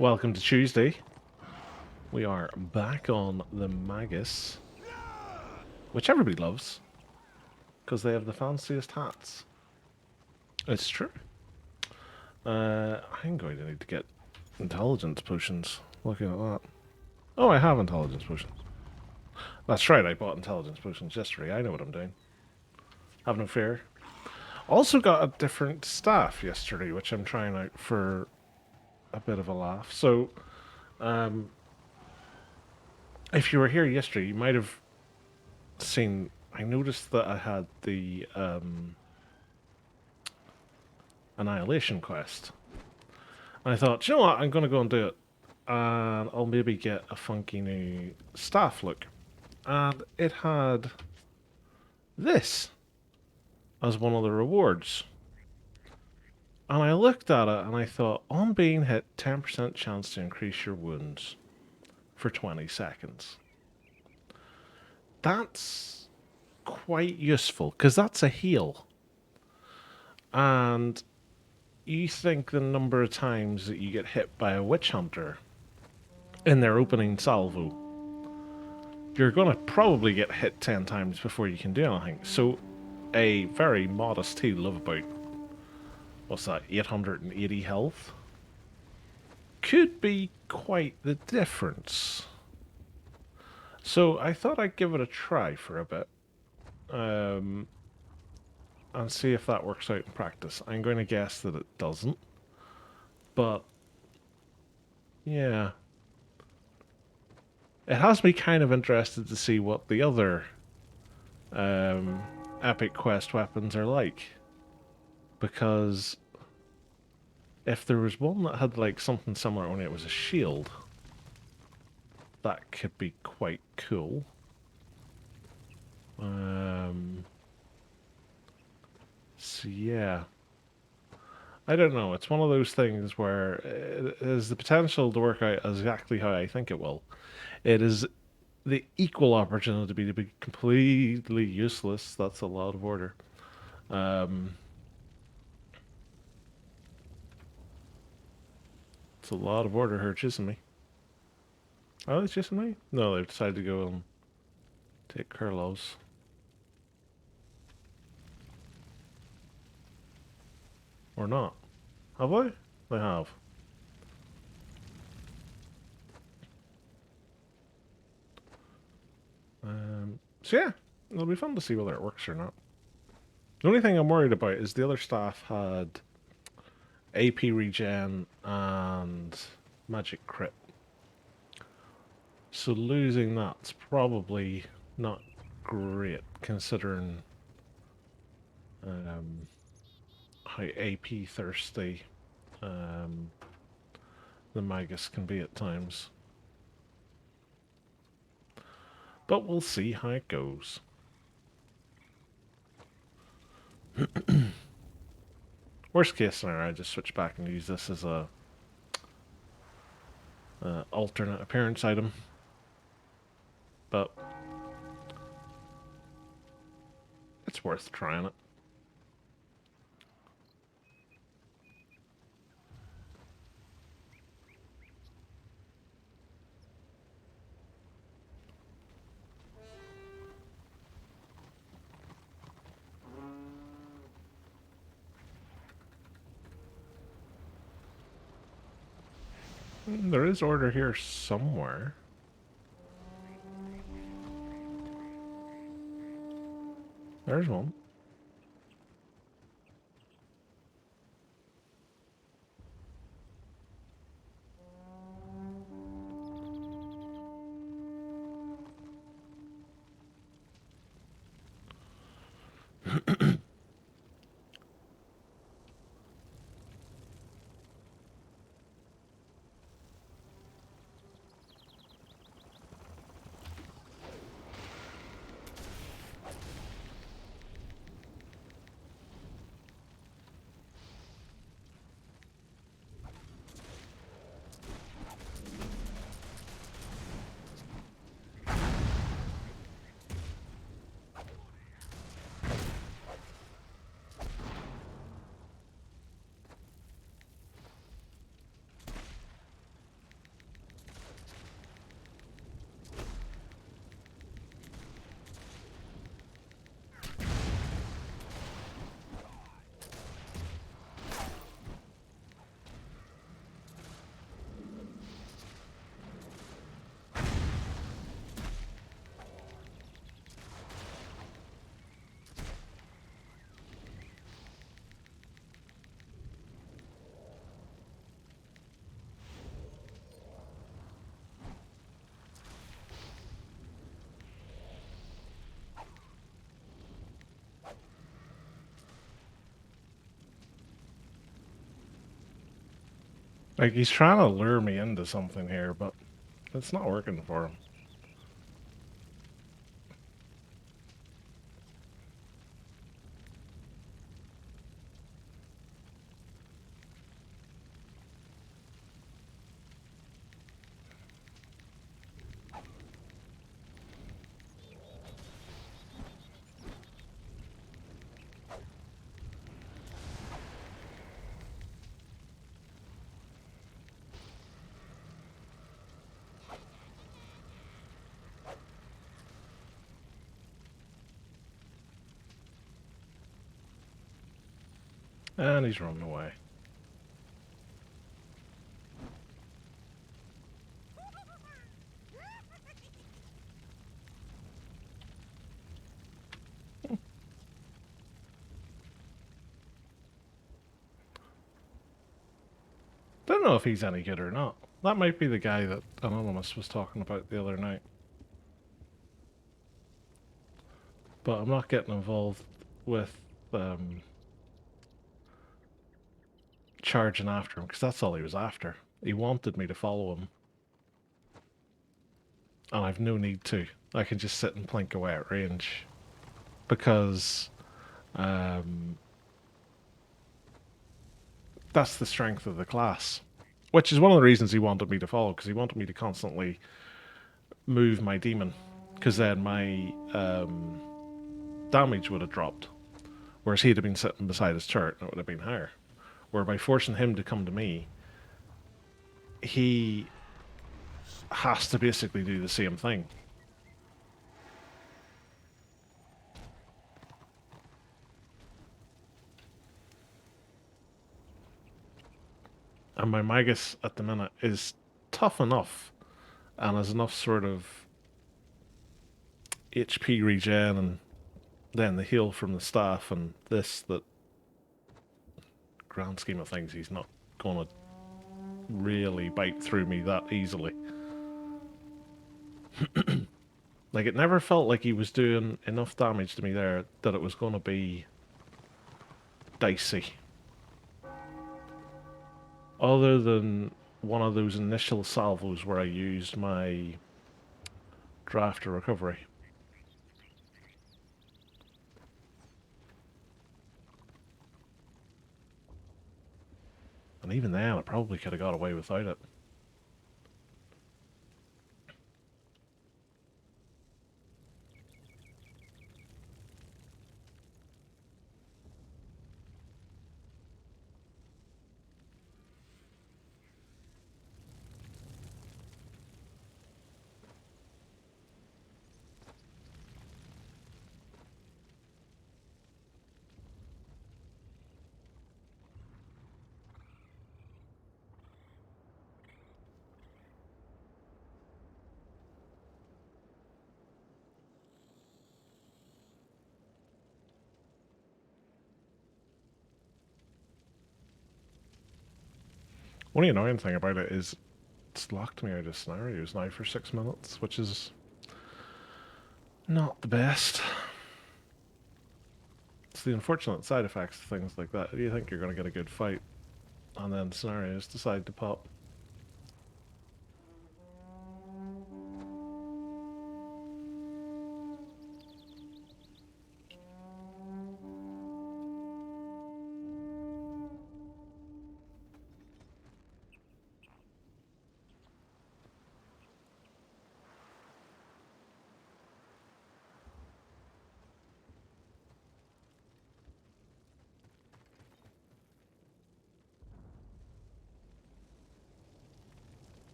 Welcome to Tuesday. We are back on the Magus, which everybody loves, because they have the fanciest hats. It's true. I'm going to need to get intelligence potions. Looking at that. Oh, I have intelligence potions. That's right, I bought intelligence potions yesterday. I know what I'm doing. Have no fear. Also got a different staff yesterday, which I'm trying out for a bit of a laugh. So, if you were here yesterday, you might have seen. I noticed that I had the Annihilation quest. And I thought, you know what, I'm going to go and do it. And I'll maybe get a funky new staff look. And it had this as one of the rewards. And I looked at it and I thought, on being hit, 10% chance to increase your wounds for 20 seconds. That's quite useful, because that's a heal. And you think the number of times that you get hit by a witch hunter in their opening salvo, you're going to probably get hit 10 times before you can do anything. So a very modest heal of about, what's that, 880 health could be quite the difference. So I thought I'd give it a try for a bit. And see if that works out in practice. I'm going to guess that it doesn't. But, yeah. It has me kind of interested to see what the other Epic Quest weapons are like. Because if there was one that had like something similar, only it was a shield, that could be quite cool. So yeah. I don't know, it's one of those things where it has the potential to work out exactly how I think it will. It is the equal opportunity to be completely useless. That's a lot of order. It's a lot of order here chasing me. Oh, it's chasing me? No, they've decided to go and take Kurlos. Or not. Have I? They have. So yeah, it'll be fun to see whether it works or not. The only thing I'm worried about is the other staff had AP regen and magic crit. So losing that's probably not great, considering how AP thirsty the Magus can be at times. But we'll see how it goes. Worst case scenario, I just switch back and use this as a alternate appearance item. But it's worth trying it. There is order here somewhere. There's one. Like, he's trying to lure me into something here, but it's not working for him. And he's running away. Don't know if he's any good or not. That might be the guy that Anonymous was talking about the other night. But I'm not getting involved with charging after him, because that's all he was after. He wanted me to follow him. And I've no need to. I can just sit and plink away at range. Because that's the strength of the class. Which is one of the reasons he wanted me to follow, because he wanted me to constantly move my demon. Because then my damage would have dropped. Whereas he'd have been sitting beside his turret and it would have been higher. Where by forcing him to come to me, he has to basically do the same thing. And my Magus at the minute is tough enough and has enough sort of HP regen and then the heal from the staff and this that grand scheme of things he's not gonna really bite through me that easily. Like, it never felt like he was doing enough damage to me there that it was gonna be dicey. Other than one of those initial salvos where I used my draft to recovery. And even then, I probably could have got away without it. Only annoying thing about it is it's locked me out of scenarios now for 6 minutes, which is not the best. It's the unfortunate side effects of things like that. You think you're going to get a good fight, and then scenarios decide to pop.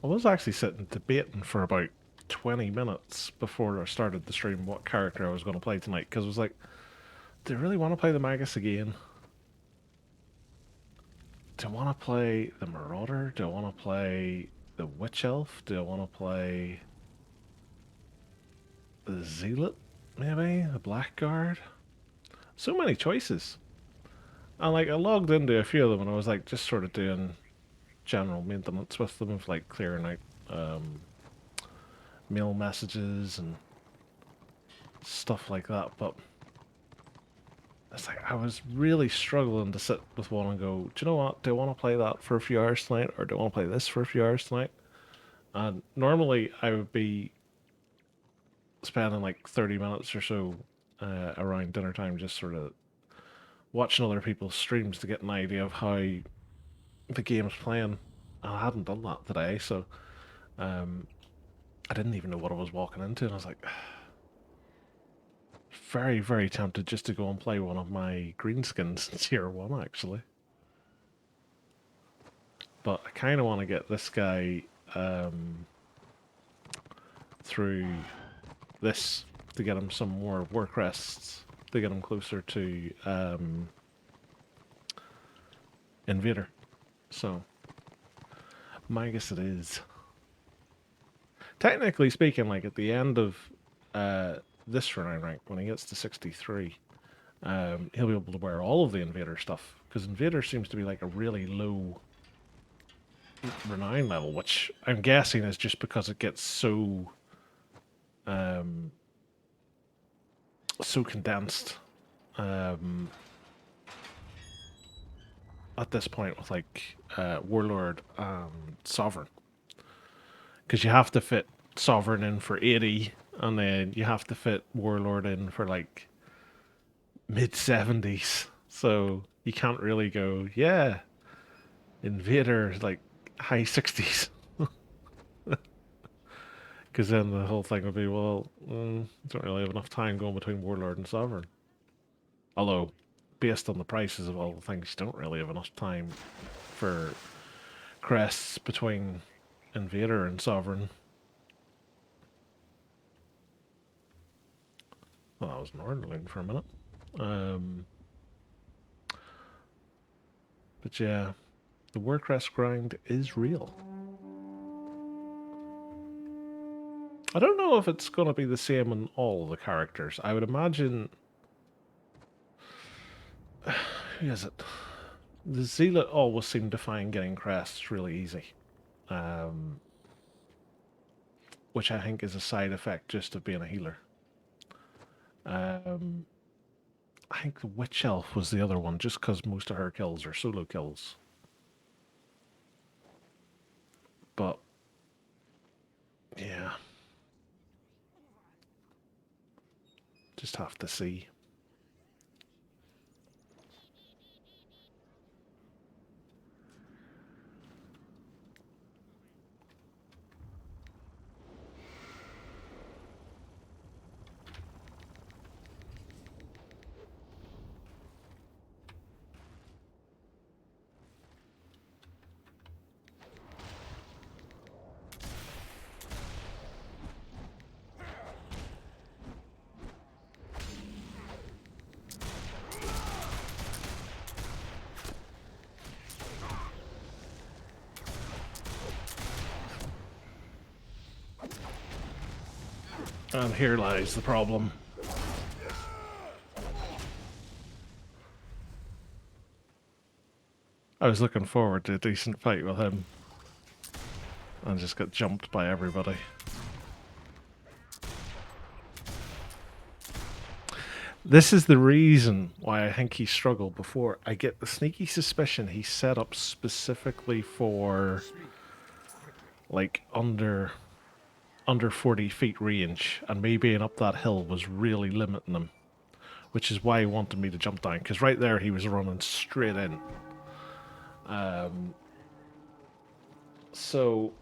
I was actually sitting debating for about 20 minutes before I started the stream what character I was going to play tonight, because I was like, do I really want to play the Magus again? Do I want to play the Marauder? Do I want to play the Witch Elf? Do I want to play the Zealot? Maybe? The Blackguard? So many choices. And like, I logged into a few of them and I was like, just sort of doing general maintenance with them, of like clearing out mail messages and stuff like that. But It's like I was really struggling to sit with one and go, do you know what? Do I want to play that for a few hours tonight, or do I want to play this for a few hours tonight? And normally I would be spending like 30 minutes or so around dinner time just sort of watching other people's streams to get an idea of how the game's playing. And I hadn't done that today, so um, I didn't even know what I was walking into, and I was like, very, very tempted just to go and play one of my greenskins in Tier 1, actually. But I kind of want to get this guy through this to get him some more war crests, to get him closer to Invader. So, Magus it is. Technically speaking, like at the end of this renown rank, when he gets to 63, he'll be able to wear all of the Invader stuff, because Invader seems to be like a really low renown level, which I'm guessing is just because it gets so so condensed at this point with like Warlord and Sovereign, because you have to fit Sovereign in for 80, and then you have to fit Warlord in for like mid 70s, so you can't really go, yeah, Invader like high 60s. Because then the whole thing would be, well, don't really have enough time going between Warlord and Sovereign. Although, based on the prices of all the things, you don't really have enough time for crests between Invader and Sovereign. Well, that was Nordling for a minute. But yeah, the war crest grind is real. I don't know if it's going to be the same on all the characters. I would imagine... Who is it? The Zealot always seemed to find getting crests really easy. Which I think is a side effect just of being a healer. I think the Witch Elf was the other one, just because most of her kills are solo kills. But, yeah. Just have to see. And here lies the problem. I was looking forward to a decent fight with him, and just got jumped by everybody. This is the reason why I think he struggled before. I get the sneaky suspicion he's set up specifically for like under 40 feet range, and me being up that hill was really limiting him, which is why he wanted me to jump down, because right there he was running straight in. So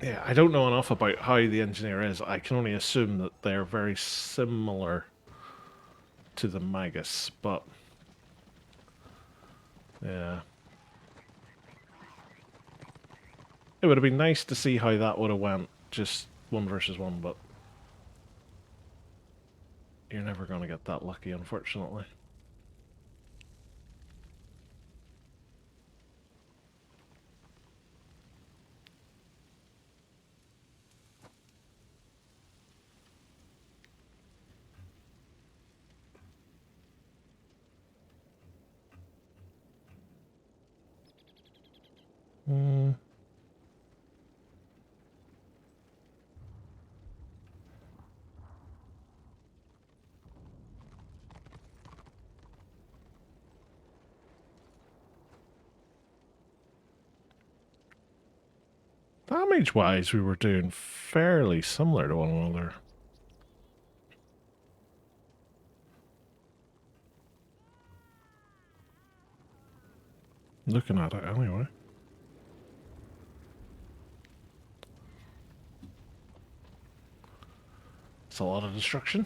yeah, I don't know enough about how the engineer is. I can only assume that they're very similar to the Magus, but yeah. It would have been nice to see how that would have went, just 1 versus 1, but you're never going to get that lucky, unfortunately. Damage-wise, we were doing fairly similar to one another. Looking at it anyway. It's a lot of destruction.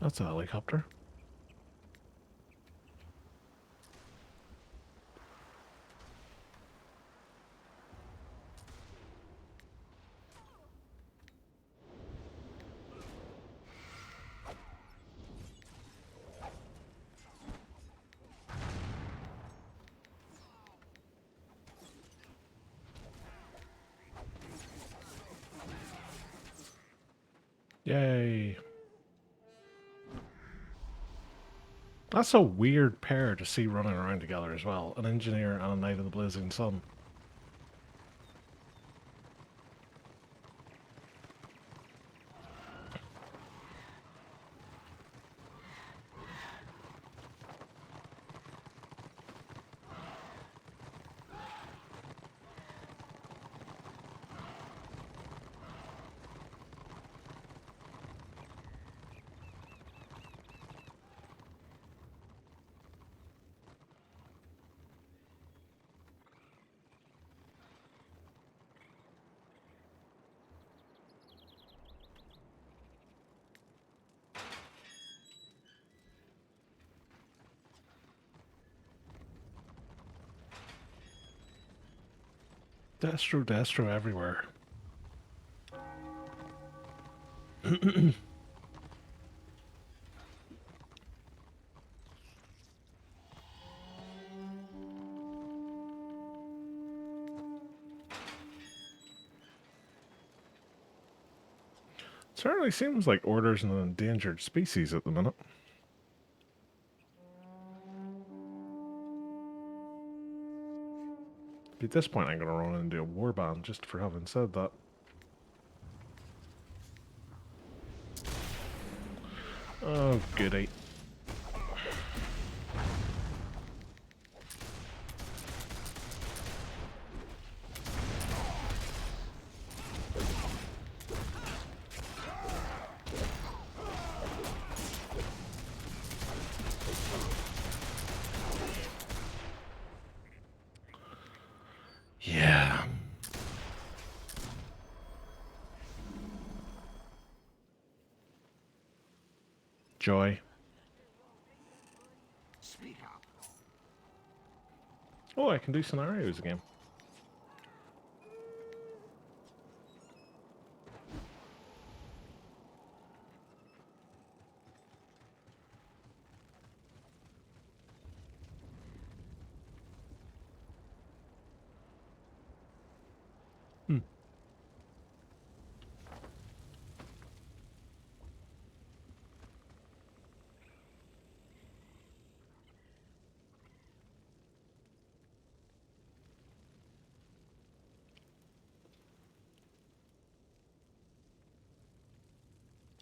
That's a helicopter. Yay. That's a weird pair to see running around together as well. An engineer and a knight of the blazing sun. Destro everywhere. Certainly seems like Order's an endangered species at the minute. At this point, I'm going to run into a warband just for having said that. Oh, goody. Yeah. Joy. Speak up. Oh, I can do scenarios again.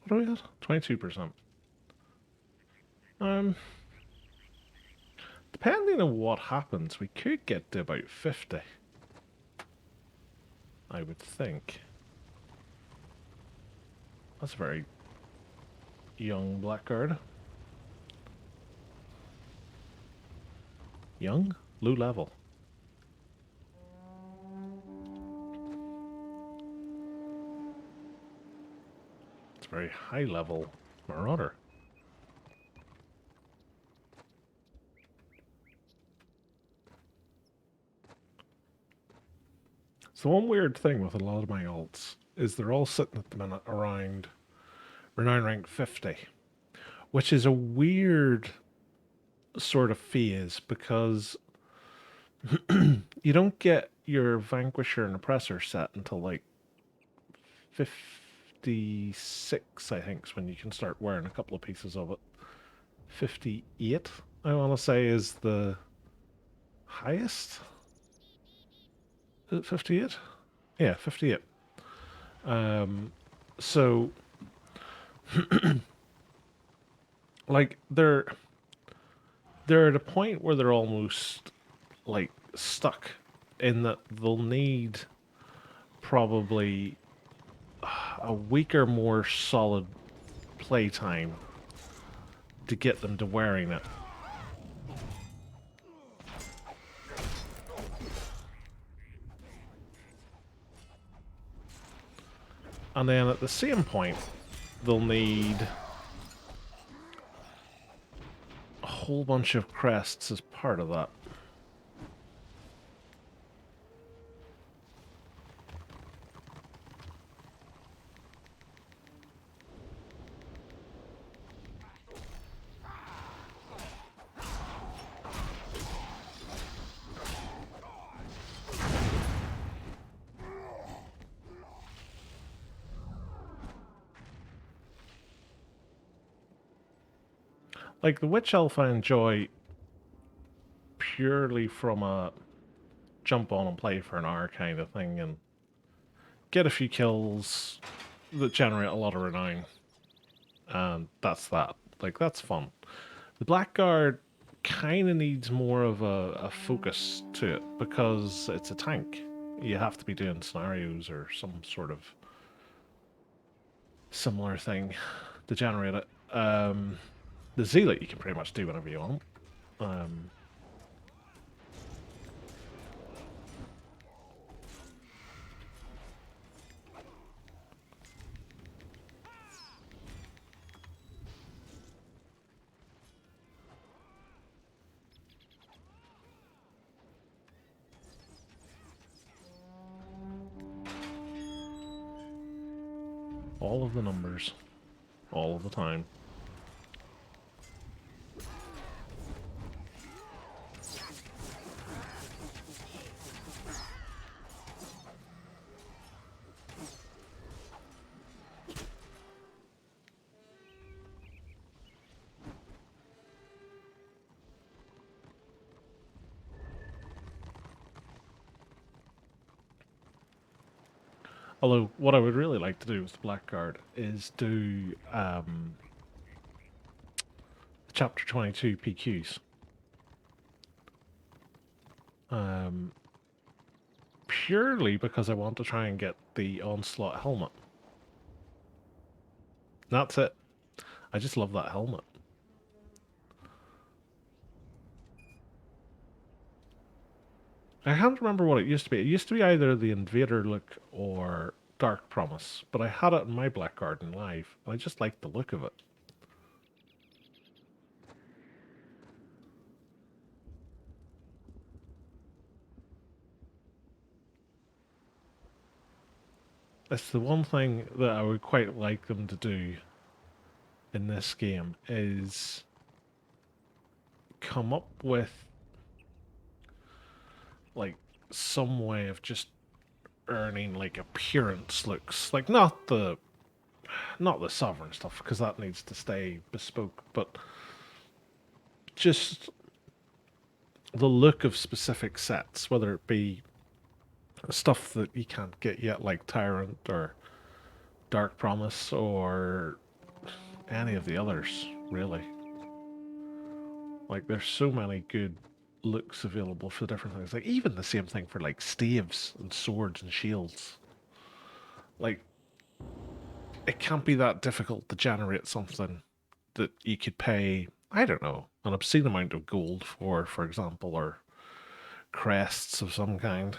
What are we at? 22%. Depending on what happens, we could get to about 50. I would think. That's a very young blackguard. Young? Low level. It's a very high level marauder. So one weird thing with a lot of my alts is they're all sitting at the minute around renown rank 50, which is a weird sort of phase because you don't get your Vanquisher and Oppressor set until like 56, I think, is when you can start wearing a couple of pieces of it. 58, I want to say, is the highest. Is it 58? Yeah, 58. So, like, they're at a point where they're almost, like, stuck in that they'll need probably a week or more solid playtime to get them to wearing it. And then at the same point, they'll need a whole bunch of crests as part of that. Like, the Witch Elf I enjoy purely from a jump on and play for an hour kind of thing and get a few kills that generate a lot of renown. And that's that. Like, that's fun. The Blackguard kind of needs more of a focus to it because it's a tank. You have to be doing scenarios or some sort of similar thing to generate it. The Zealot you can pretty much do whenever you want. All of the numbers. All of the time. Although, what I would really like to do with the Blackguard is do Chapter 22 PQs. Purely because I want to try and get the Onslaught helmet. That's it. I just love that helmet. I can't remember what it used to be. It used to be either the Invader look or Dark Promise, but I had it in my Blackguard in live, and I just liked the look of it. It's the one thing that I would quite like them to do in this game is come up with like some way of just earning like appearance looks, like not the sovereign stuff because that needs to stay bespoke, but just the look of specific sets, whether it be stuff that you can't get yet like Tyrant or Dark Promise or any of the others really. Like there's so many good looks available for different things. Like even the same thing for like staves and swords and shields. Like it can't be that difficult to generate something that you could pay, I don't know, an obscene amount of gold for example, or crests of some kind.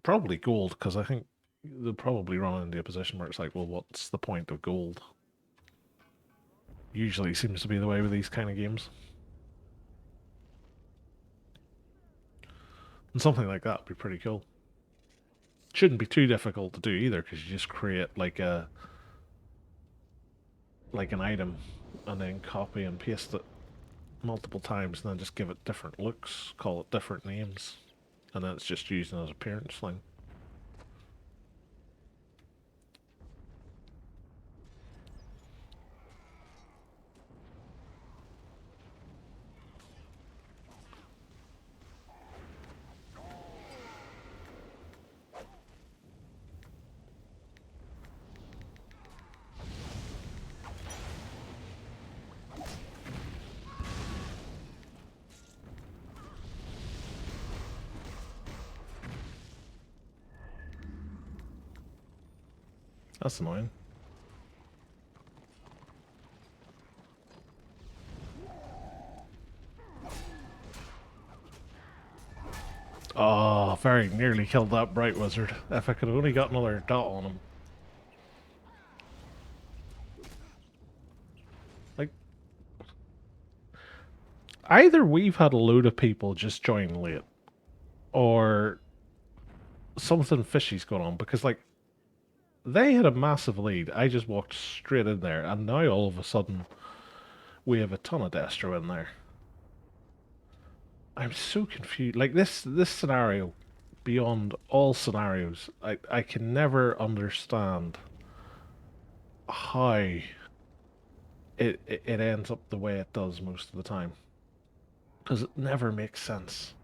Probably gold, because I think they'll probably run into a position where it's like, well, what's the point of gold? Usually seems to be the way with these kind of games. And something like that would be pretty cool. Shouldn't be too difficult to do either, because you just create like an item and then copy and paste it multiple times and then just give it different looks, call it different names, and then it's just used as an appearance thing. That's annoying. Oh, very nearly killed that bright wizard. If I could have only got another dot on him. Like, either we've had a load of people just join late, or something fishy's going on, because, like, they had a massive lead. I just walked straight in there, and now all of a sudden, we have a ton of Destro in there. I'm so confused. Like, this scenario, beyond all scenarios, I can never understand how it ends up the way it does most of the time. Because it never makes sense.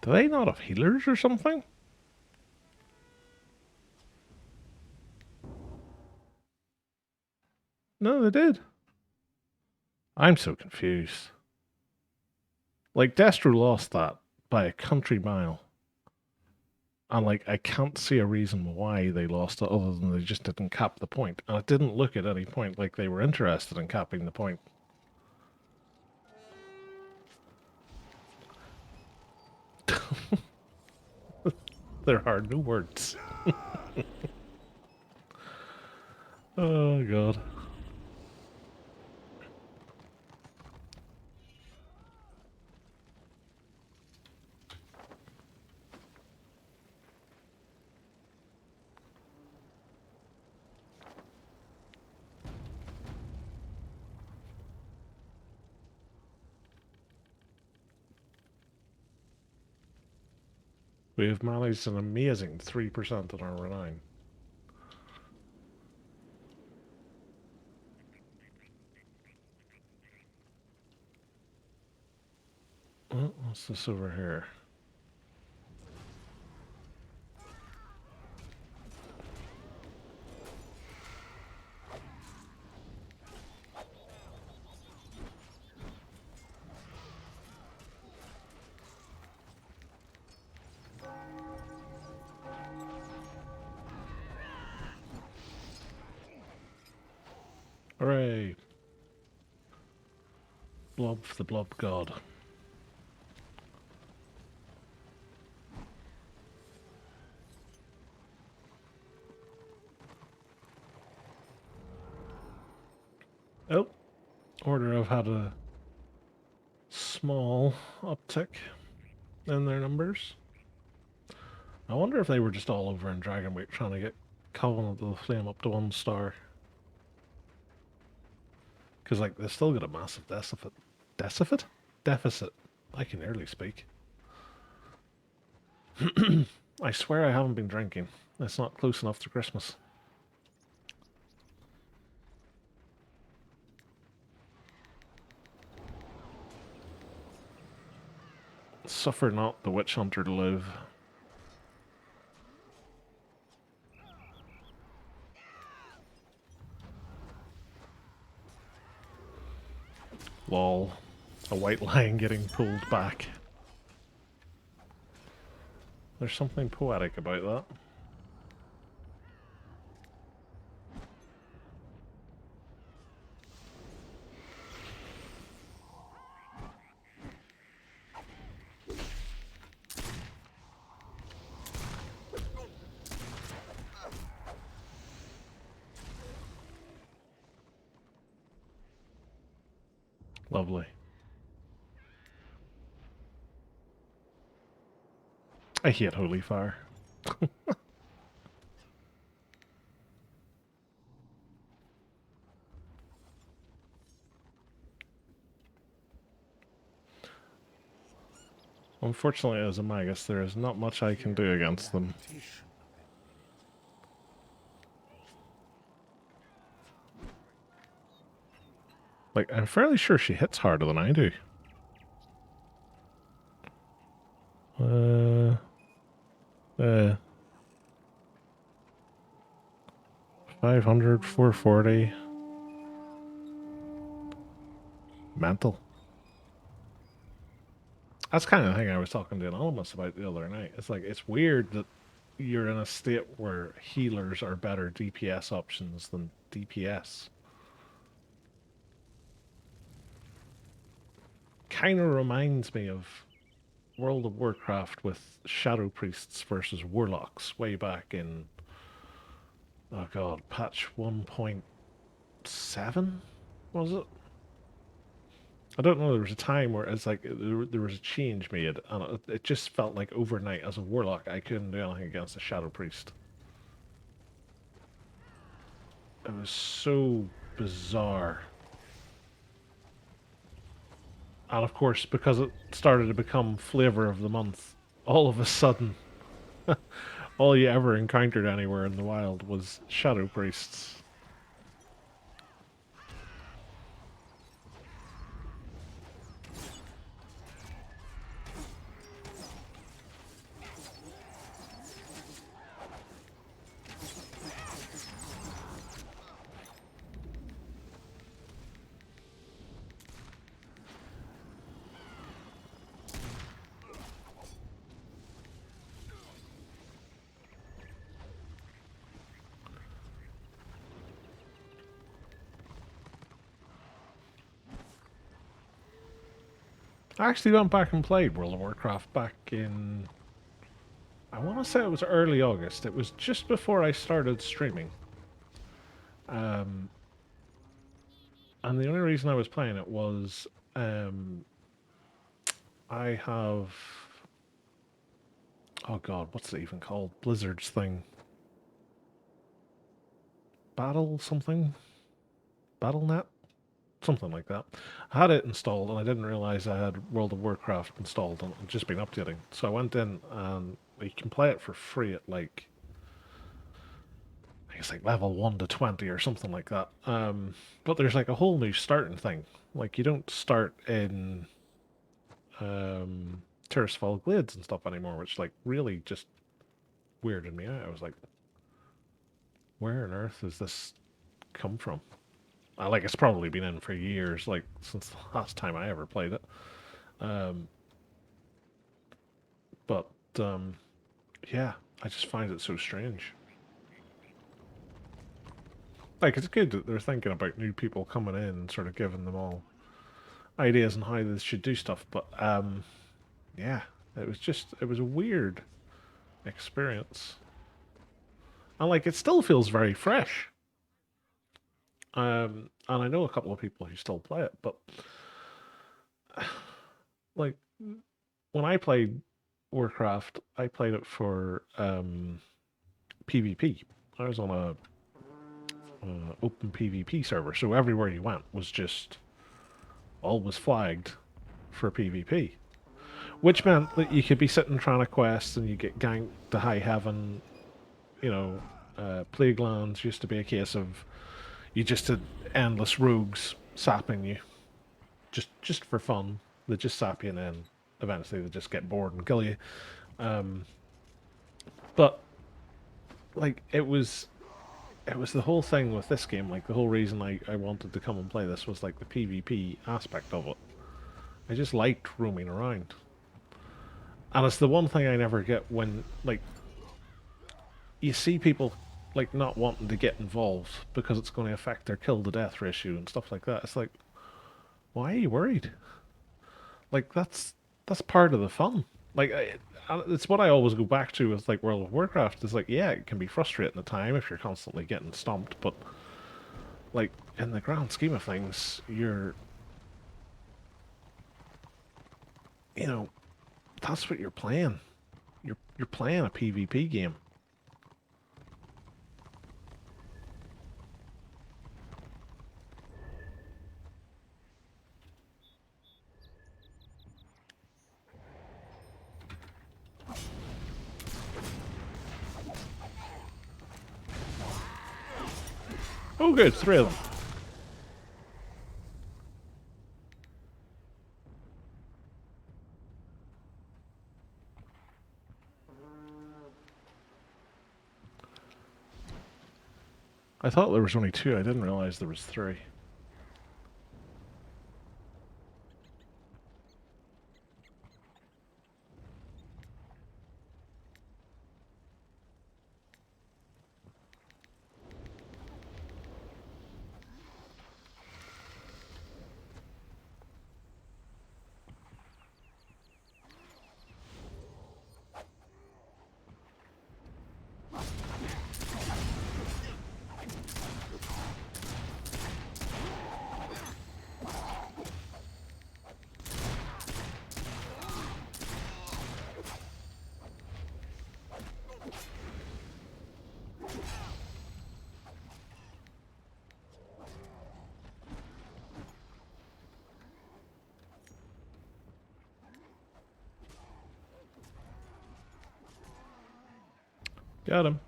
Do they not have healers or something? No, they did. I'm so confused. Like, Destro lost that by a country mile. And, like, I can't see a reason why they lost it other than they just didn't cap the point. And it didn't look at any point like they were interested in capping the point. There are no words. Oh, God. We have managed an amazing 3% on our renown. Oh, what's this over here? Hooray! Blob the Blob God. Oh, Order have had a small uptick in their numbers. I wonder if they were just all over in Dragonweight trying to get Covenant of the Flame up to 1 star. Because, like, they've still got a massive deficit. Deficit? Deficit. I can barely speak. I swear I haven't been drinking. It's not close enough to Christmas. Suffer not the witch hunter to live. Lol. A white line getting pulled back. There's something poetic about that. Lovely. I hate holy fire. Unfortunately, as a Magus, there is not much I can do against them. Like, I'm fairly sure she hits harder than I do. 500, 440. Mental. That's kind of the thing I was talking to Anonymous about the other night. It's like, it's weird that you're in a state where healers are better DPS options than DPS. Kind of reminds me of World of Warcraft with Shadow Priests versus Warlocks way back in, oh god, patch 1.7? Was it? I don't know, there was a time where it's like there was a change made, and it just felt like overnight as a Warlock I couldn't do anything against a Shadow Priest. It was so bizarre. And of course, because it started to become flavor of the month, all of a sudden, all you ever encountered anywhere in the wild was Shadow Priests. I actually went back and played World of Warcraft back in, I want to say it was early August. It was just before I started streaming. Um, and the only reason I was playing it was um, I have, oh god, what's it even called? Blizzard's thing. Battle something? BattleNet? Something like that. I had it installed and I didn't realize I had World of Warcraft installed and I'd just been updating. So I went in and you can play it for free at like, I guess like level 1 to 20 or something like that. But there's like a whole new starting thing. Like you don't start in Terracefall Glades and stuff anymore, which like really just weirded me out. I was like, where on earth has this come from? Like it's probably been in for years, like since the last time I ever played it. Um, but yeah, I just find it so strange. Like it's good that they're thinking about new people coming in and sort of giving them all ideas on how they should do stuff. But yeah, it was a weird experience, and like it still feels very fresh. And I know a couple of people who still play it, but like when I played Warcraft, I played it for PvP. I was on a open PvP server, so everywhere you went was just always flagged for PvP, which meant that you could be sitting trying to quest and you get ganked to high heaven. You know, Plaguelands used to be a case of you just had endless rogues sapping you, just for fun. They just sap you and then eventually they just get bored and kill you. Um, but like it was the whole thing with this game. Like the whole reason I wanted to come and play this was like the PvP aspect of it. I just liked roaming around, and it's the one thing I never get when like you see people like not wanting to get involved because it's going to affect their kill to death ratio and stuff like that. It's like, why are you worried? Like that's part of the fun. Like it's what I always go back to with like World of Warcraft. Is like, yeah, it can be frustrating at the time if you're constantly getting stomped, but like in the grand scheme of things, you know that's what you're playing. You're playing a PvP game. Oh good, 3 of them. I thought there was only 2, I didn't realize there was 3. Got him.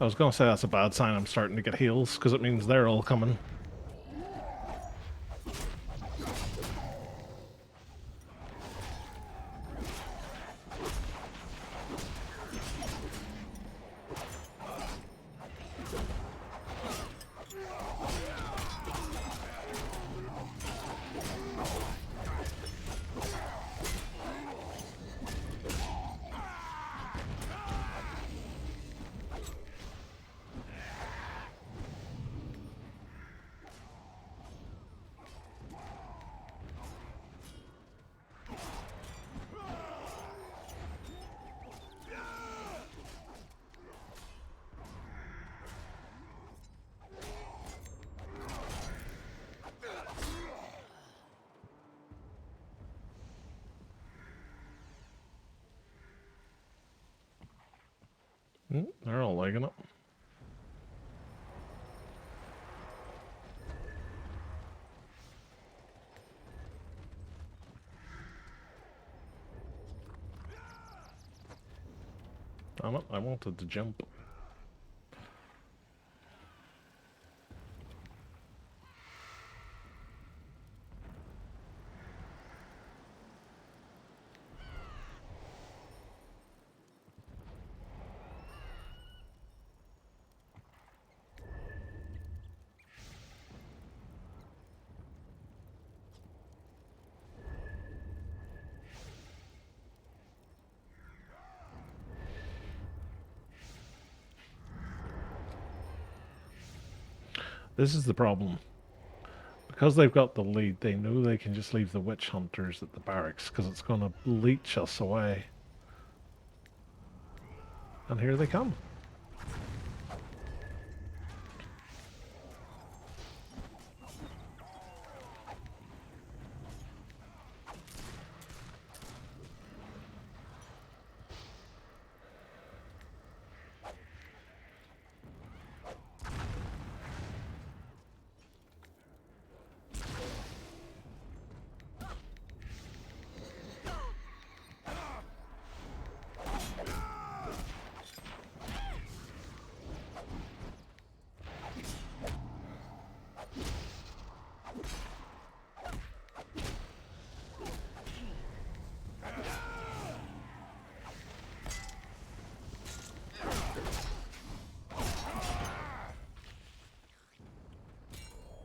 I was gonna say that's a bad sign I'm starting to get heals, because it means they're all coming. They're all liking it. Damn it, I wanted to jump. This is the problem. Because they've got the lead, they know they can just leave the witch hunters at the barracks, because it's going to leech us away. And here they come.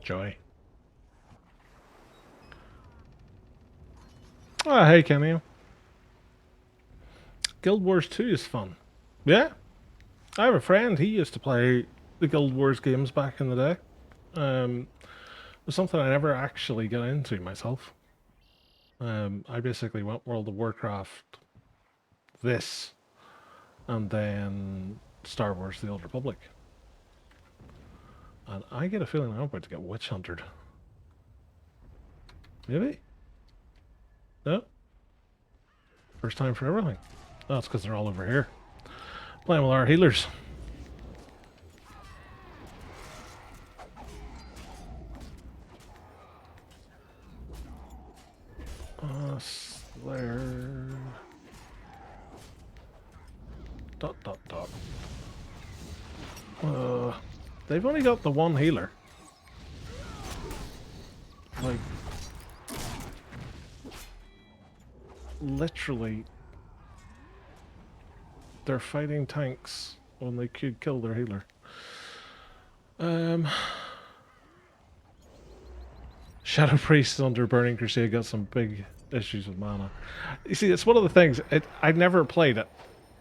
Joy. Oh, hey, Cameo. Guild Wars 2 is fun. Yeah. I have a friend, he used to play the Guild Wars games back in the day. It was something I never actually got into myself. I basically went World of Warcraft, this, and then Star Wars The Old Republic. And I get a feeling I'm about to get witch hunted. Maybe? No? First time for everything. Oh, it's because they're all over here. Playing with our healers. There. Dot dot dot. They've only got the one healer. Like, literally, they're fighting tanks when they could kill their healer. Shadow Priest under Burning Crusade got some big issues with mana. You see, it's one of the things, I never played it,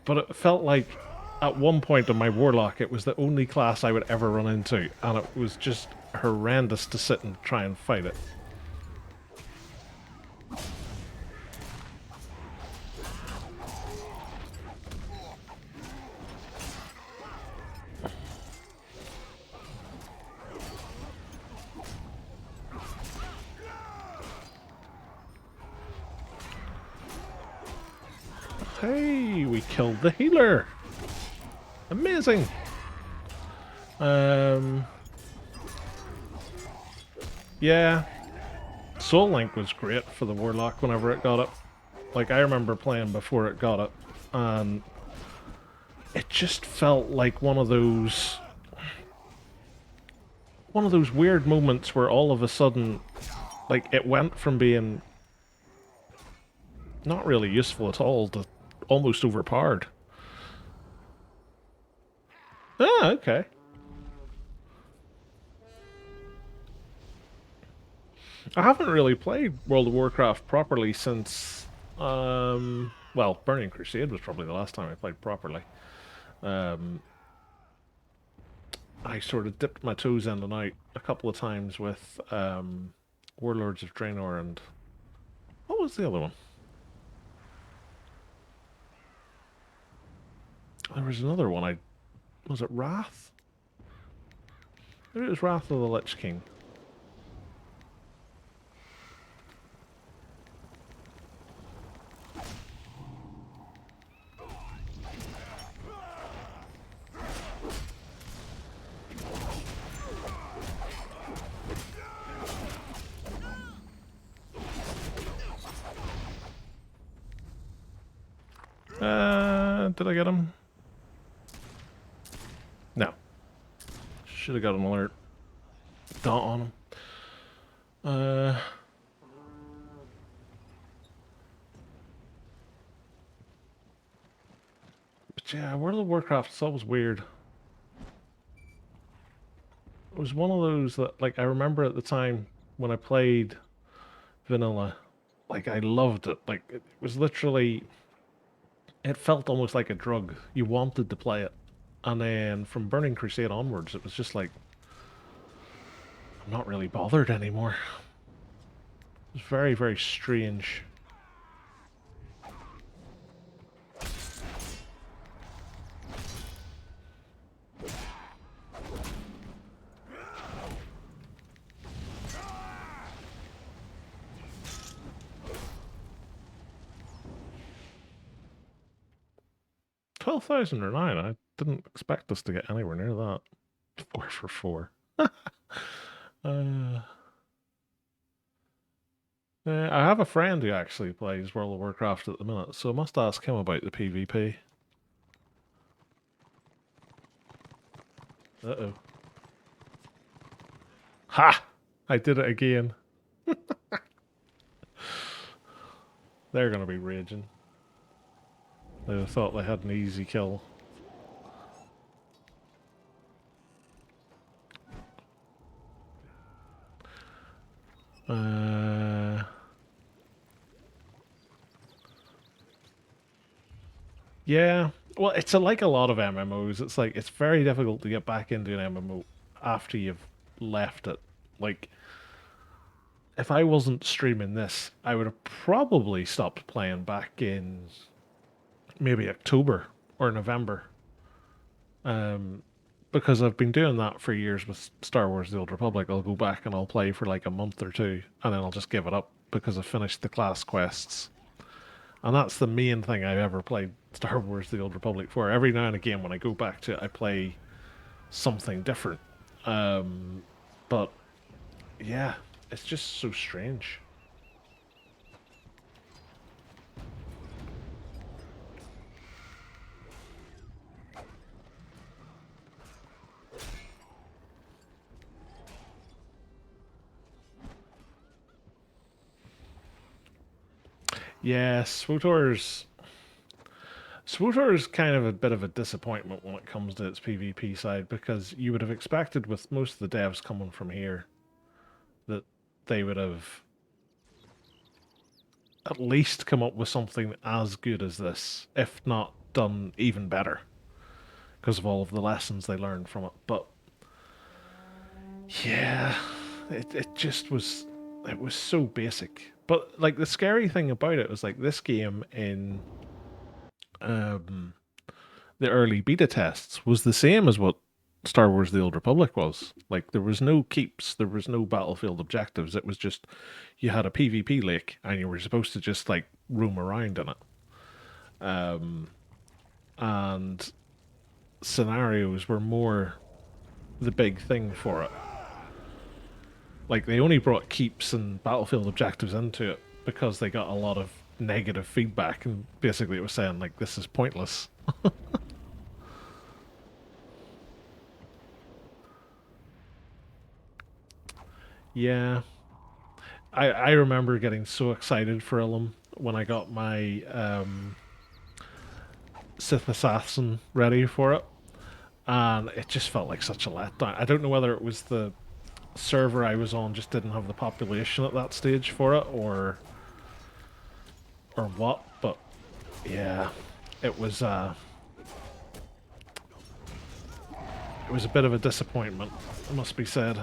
but it felt like at one point on my Warlock it was the only class I would ever run into, and it was just horrendous to sit and try and fight it. Hey, we killed the healer! Amazing! Yeah. Soul Link was great for the Warlock whenever it got it. Like, I remember playing before it got it, and it just felt like one of those weird moments where all of a sudden, like, it went from being not really useful at all to almost overpowered. Ah, okay. I haven't really played World of Warcraft properly since, well, Burning Crusade was probably the last time I played properly. I sort of dipped my toes in and out a couple of times with Warlords of Draenor and... what was the other one? There was another one. Was it Wrath? Maybe it was Wrath of the Lich King. Did I get him? No. Should have got an alert. Dot on him. But yeah, World of Warcraft is always weird. It was one of those that, like, I remember at the time when I played vanilla, like, I loved it. Like, it was literally... it felt almost like a drug. You wanted to play it. And then from Burning Crusade onwards, it was just like, I'm not really bothered anymore. It was very, very strange. $12,000 or 9. I didn't expect us to get anywhere near that. 4 for 4. I have a friend who actually plays World of Warcraft at the minute, so I must ask him about the PvP. Uh-oh. Ha! I did it again. They're gonna be raging. They thought they had an easy kill. Yeah. Well, it's like a lot of MMOs. It's like, it's very difficult to get back into an MMO after you've left it. Like, if I wasn't streaming this, I would have probably stopped playing back in maybe October or November. Because I've been doing that for years with Star Wars The Old Republic. I'll go back and I'll play for like a month or two, and then I'll just give it up because I've finished the class quests. And that's the main thing I've ever played Star Wars The Old Republic for. Every now and again when I go back to it, I play something different. But yeah, it's just so strange. Yeah, SWTOR's kind of a bit of a disappointment when it comes to its PvP side, because you would have expected with most of the devs coming from here that they would have at least come up with something as good as this, if not done even better, because of all of the lessons they learned from it. But yeah, it just was, it was so basic. But like the scary thing about it was like this game in um the early beta tests was the same as what Star Wars The Old Republic was. Like, there was no keeps, there was no battlefield objectives. It was just, you had a PvP lake and you were supposed to just, like, roam around in it. Um, and scenarios were more the big thing for it. Like, they only brought keeps and battlefield objectives into it because they got a lot of negative feedback, and basically it was saying, like, this is pointless. Yeah, I remember getting so excited for Ilum when I got my Sith Assassin ready for it, and it just felt like such a letdown. I don't know whether it was the server I was on just didn't have the population at that stage for it, or what, but yeah, it was it was a bit of a disappointment, it must be said.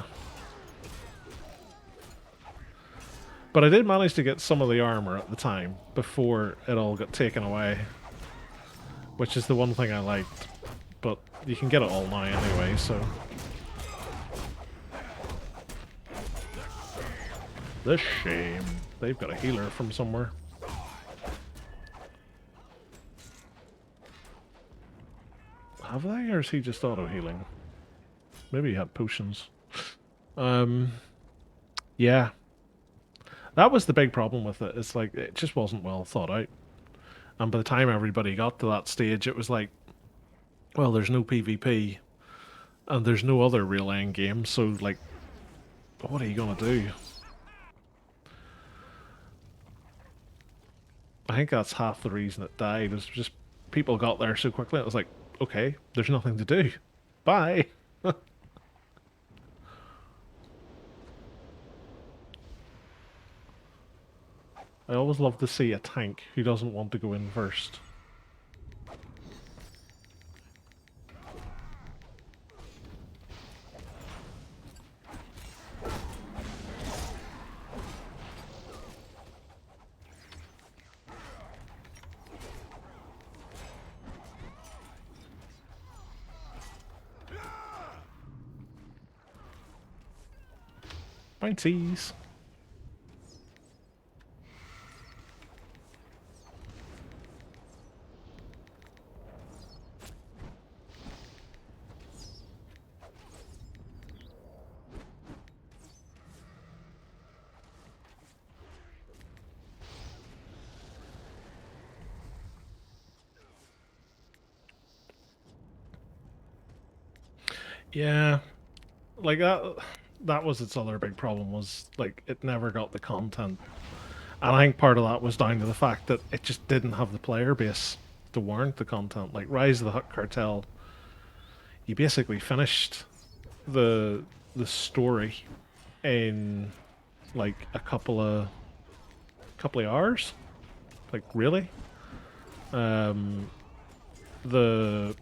But I did manage to get some of the armor at the time before it all got taken away, which is the one thing I liked. But you can get it all now anyway, so... The shame. They've got a healer from somewhere. Have they, or is he just auto-healing? Maybe he had potions. Yeah. That was the big problem with it. It's like, it just wasn't well thought out. And by the time everybody got to that stage, it was like, well, there's no PvP, and there's no other real end game, so, like, what are you gonna do? I think that's half the reason it died, is just people got there so quickly, it was like, okay, there's nothing to do. Bye! I always love to see a tank who doesn't want to go in first. Bounties! Yeah, like that was its other big problem, was like it never got the content. And I think part of that was down to the fact that it just didn't have the player base to warrant the content. Like Rise of the Hutt Cartel, you basically finished the story in like a couple of hours. Like really? Um the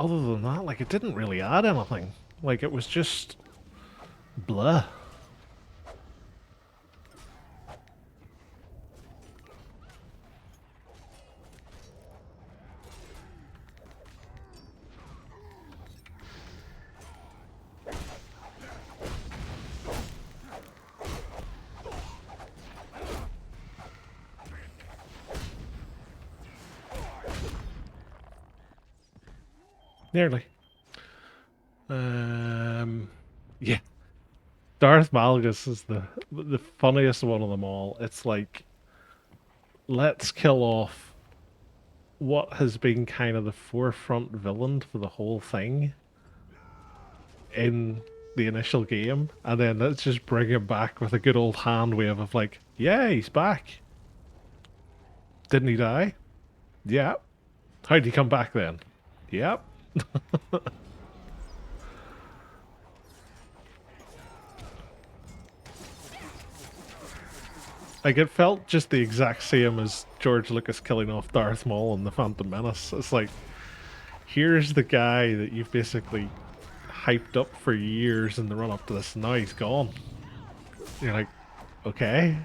Other than that, like it didn't really add anything. Like it was just blah. Nearly. Yeah. Darth Malgus is the funniest one of them all. It's like, let's kill off what has been kind of the forefront villain for the whole thing in the initial game, and then let's just bring him back with a good old hand wave of like, yeah, he's back. Didn't he die? Yep. How'd he come back then? Yep. Like, it felt just the exact same as George Lucas killing off Darth Maul in The Phantom Menace. It's like, here's the guy that you've basically hyped up for years in the run up to this, and now he's gone. You're like, okay.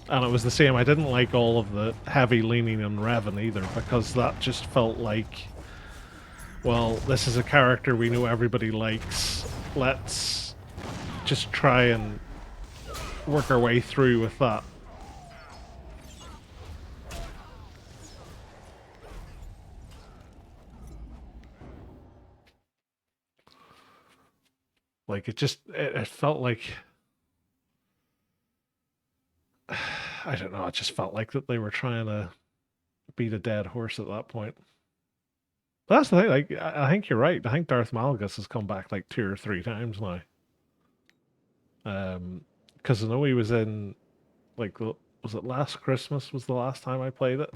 And it was the same. I didn't like all of the heavy leaning on Revan either, because that just felt like, well, this is a character we know everybody likes. Let's just try and work our way through with that. Like, it felt like, I don't know, it just felt like that they were trying to beat a dead horse at that point. But that's the thing, like, I think you're right. I think Darth Malgus has come back like 2 or 3 times now. Because I know he was in, like, was it Last Christmas was the last time I played it?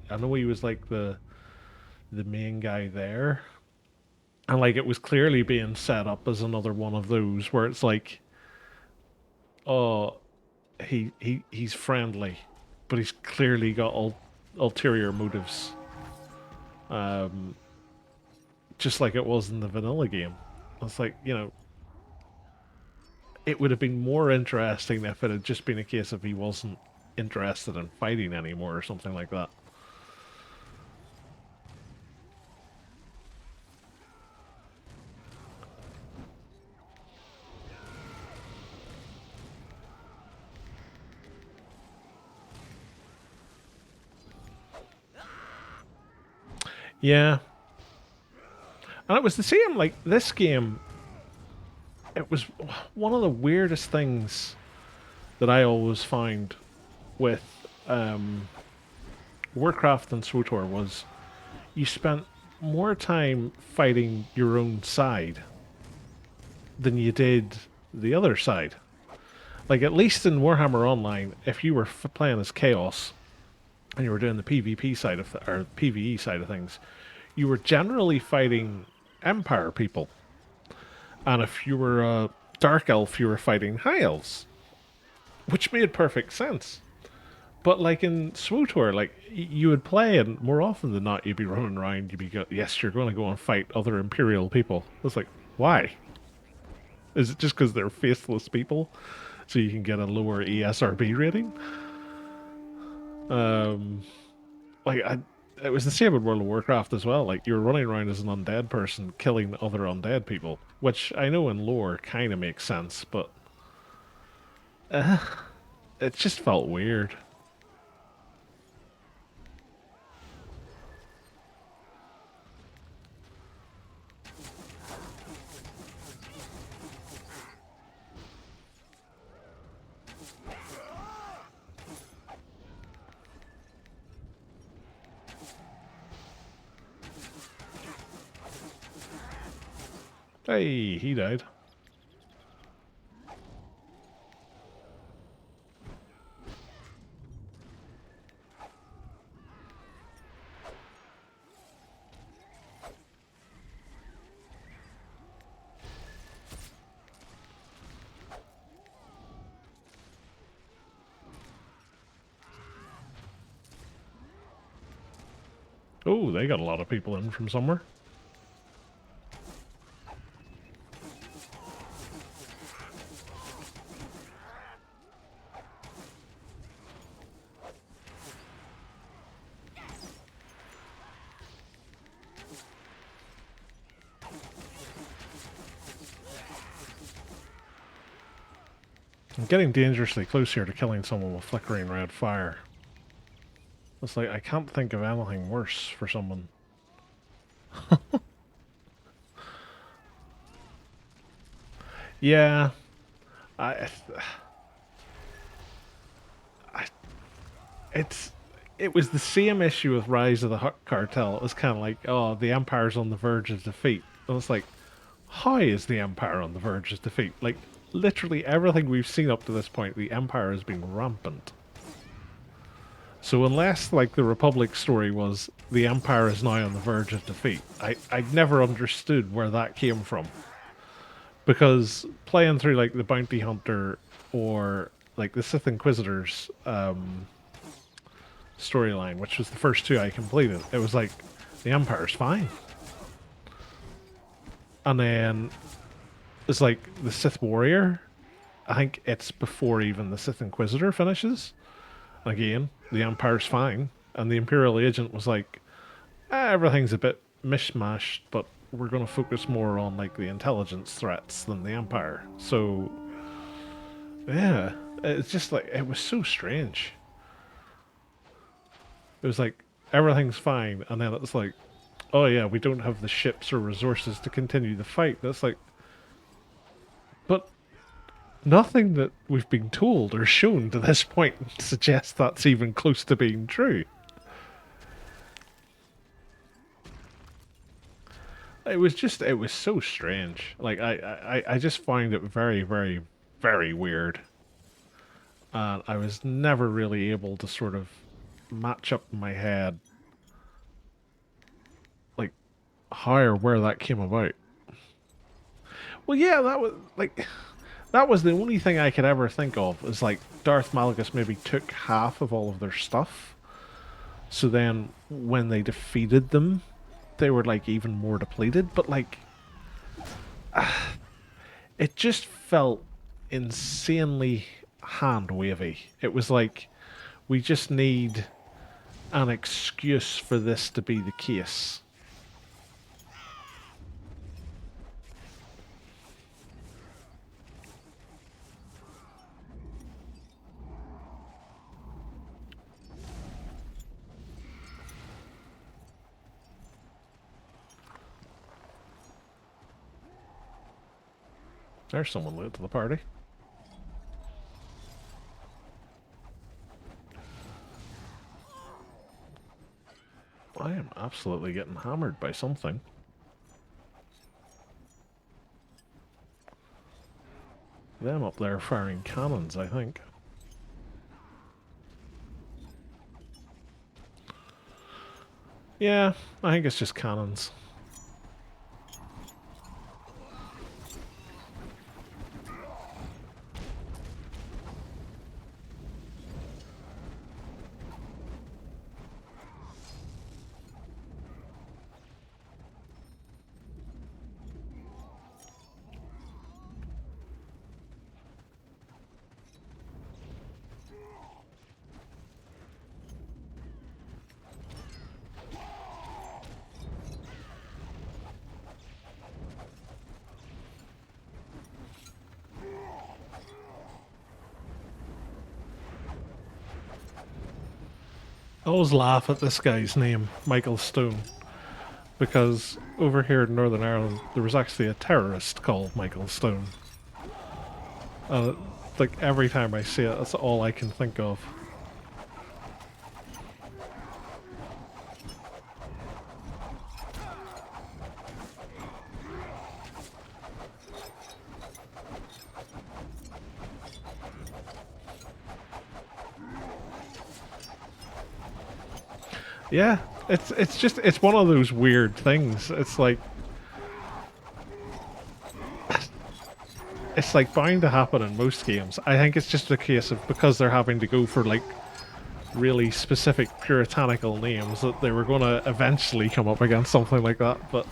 I know he was like the main guy there. And like it was clearly being set up as another one of those where it's like, oh, he's friendly, but he's clearly got ulterior motives. Just like it was in the vanilla game. It's like, you know, it would have been more interesting if it had just been a case of he wasn't interested in fighting anymore or something like that. Yeah. And it was the same, like, this game, it was one of the weirdest things that I always found with Warcraft and SWTOR was you spent more time fighting your own side than you did the other side. Like, at least in Warhammer Online, if you were playing as Chaos and you were doing the PvP side of or PvE side of things, you were generally fighting Empire people. And if you were a Dark Elf, you were fighting High Elves, which made perfect sense. But like in SWTOR, like you would play, and more often than not, you'd be running around. You'd be yes, you're going to go and fight other Imperial people. It's like, why? Is it just because they're faithless people, so you can get a lower ESRB rating? It was the same in World of Warcraft as well. Like you were running around as an undead person, killing other undead people, which I know in lore kind of makes sense, but it just felt weird. Hey, he died. Oh, they got a lot of people in from somewhere. I'm getting dangerously close here to killing someone with flickering red fire. It's like, I can't think of anything worse for someone. Yeah. I, I, it's, it was the same issue with Rise of the Hutt Cartel. It was kind of like, oh, the Empire's on the verge of defeat. And it's like, how is the Empire on the verge of defeat? Like, literally everything we've seen up to this point, the Empire has been rampant. So unless, like, the Republic story was the Empire is now on the verge of defeat, I never understood where that came from. Because playing through, like, the Bounty Hunter or, like, the Sith Inquisitors storyline, which was the first two I completed, it was like, the Empire's fine. And then it's like the Sith Warrior, I think it's before even the Sith Inquisitor finishes. Again, the Empire's fine. And the Imperial Agent was like, everything's a bit mishmashed, but we're going to focus more on like the intelligence threats than the Empire. So, yeah, it's just like, it was so strange. It was like, everything's fine, and then it's like, oh yeah, we don't have the ships or resources to continue the fight. That's like, but nothing that we've been told or shown to this point suggests that's even close to being true. It was so strange. Like, I just find it very, very, very weird. And I was never really able to sort of match up in my head like how or where that came about. Well, yeah, that was the only thing I could ever think of, is like Darth Malgus maybe took half of all of their stuff, so then when they defeated them they were like even more depleted, but like it just felt insanely hand wavy. It was like, we just need an excuse for this to be the case. There's someone late to the party. I am absolutely getting hammered by something. Them up there firing cannons, I think. Yeah, I think it's just cannons. I always laugh at this guy's name, Michael Stone, because over here in Northern Ireland there was actually a terrorist called Michael Stone. And like every time I see it, that's all I can think of. Yeah, it's one of those weird things. It's like bound to happen in most games. I think it's just a case of, because they're having to go for like really specific puritanical names, that they were going to eventually come up against something like that. But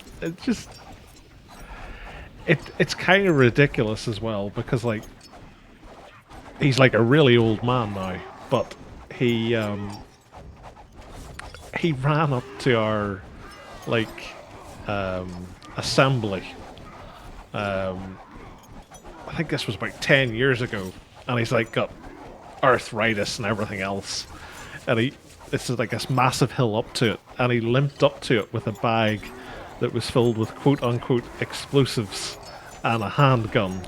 it's kind of ridiculous as well, because like he's like a really old man now, but he ran up to our like assembly. I think this was about 10 years ago, and he's like got arthritis and everything else, and it's like this massive hill up to it, and he limped up to it with a bag that was filled with quote-unquote explosives and a handgun,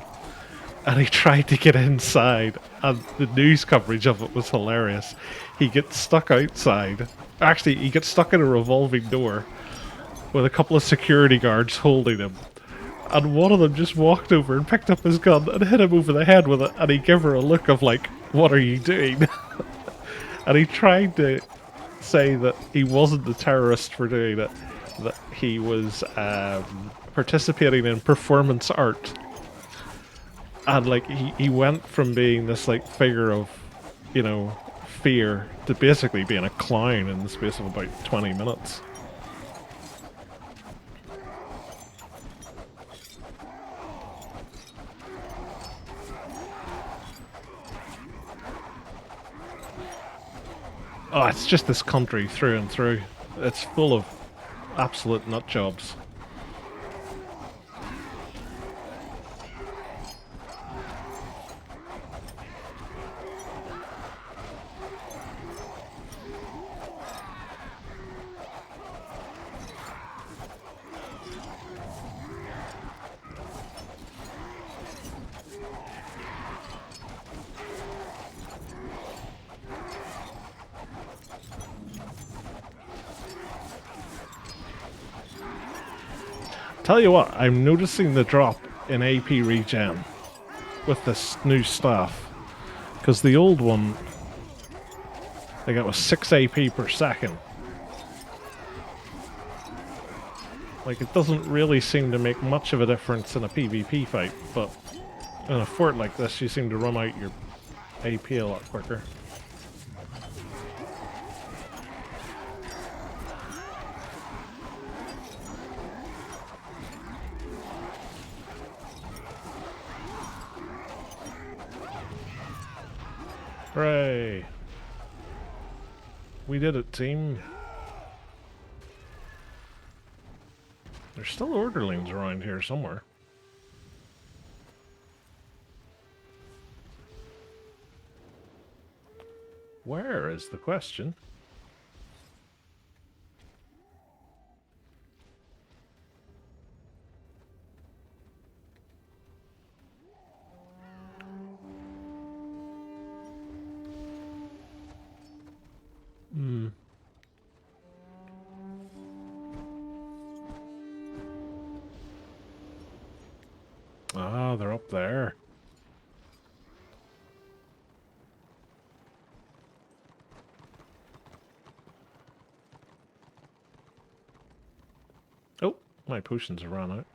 and he tried to get inside, and the news coverage of it was hilarious. he gets stuck outside. Actually, he gets stuck in a revolving door with a couple of security guards holding him. And one of them just walked over and picked up his gun and hit him over the head with it, and he gave her a look of like, what are you doing? And he tried to say that he wasn't the terrorist for doing it, that he was participating in performance art. And like he went from being this like figure of, you know, fear to basically being a clown in the space of about 20 minutes. Oh, it's just this country through and through. It's full of absolute nut jobs. Tell you what, I'm noticing the drop in AP regen with this new staff. Because the old one, I got was 6 AP per second. Like, it doesn't really seem to make much of a difference in a PvP fight, but in a fort like this, you seem to run out your AP a lot quicker. Hooray! We did it, team. There's still orderlings around here somewhere. Where is the question? Ah, they're up there. Oh, my potions have run out.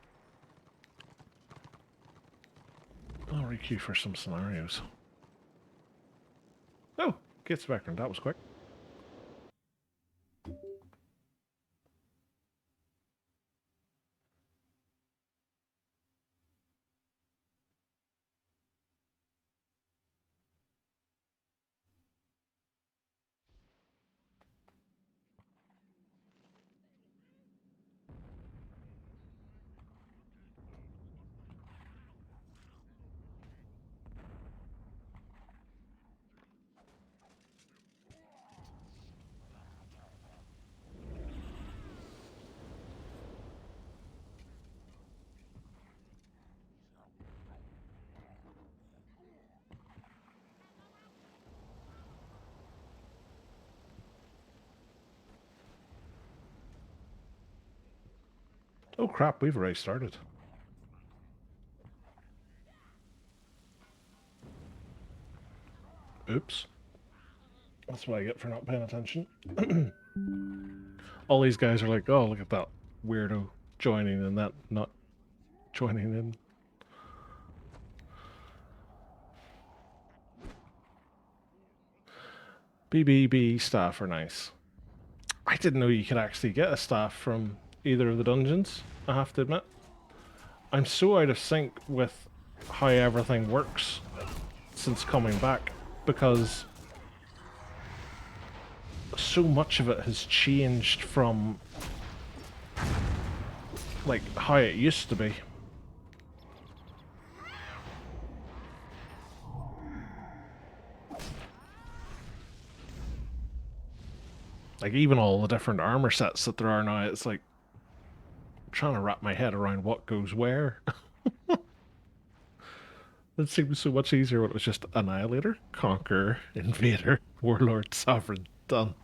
I'll requeue for some scenarios. Oh, get Spectrum, that was quick. Oh crap, we've already started. Oops. That's what I get for not paying attention. All these guys are like, oh, look at that weirdo joining and that not joining in. BBB staff are nice. I didn't know you could actually get a staff from either of the dungeons, I have to admit. I'm so out of sync with how everything works since coming back, because so much of it has changed from like how it used to be. Like even all the different armor sets that there are now, it's like I'm trying to wrap my head around what goes where. It seems so much easier when it was just Annihilator, Conqueror, Invader. Warlord Sovereign. Done.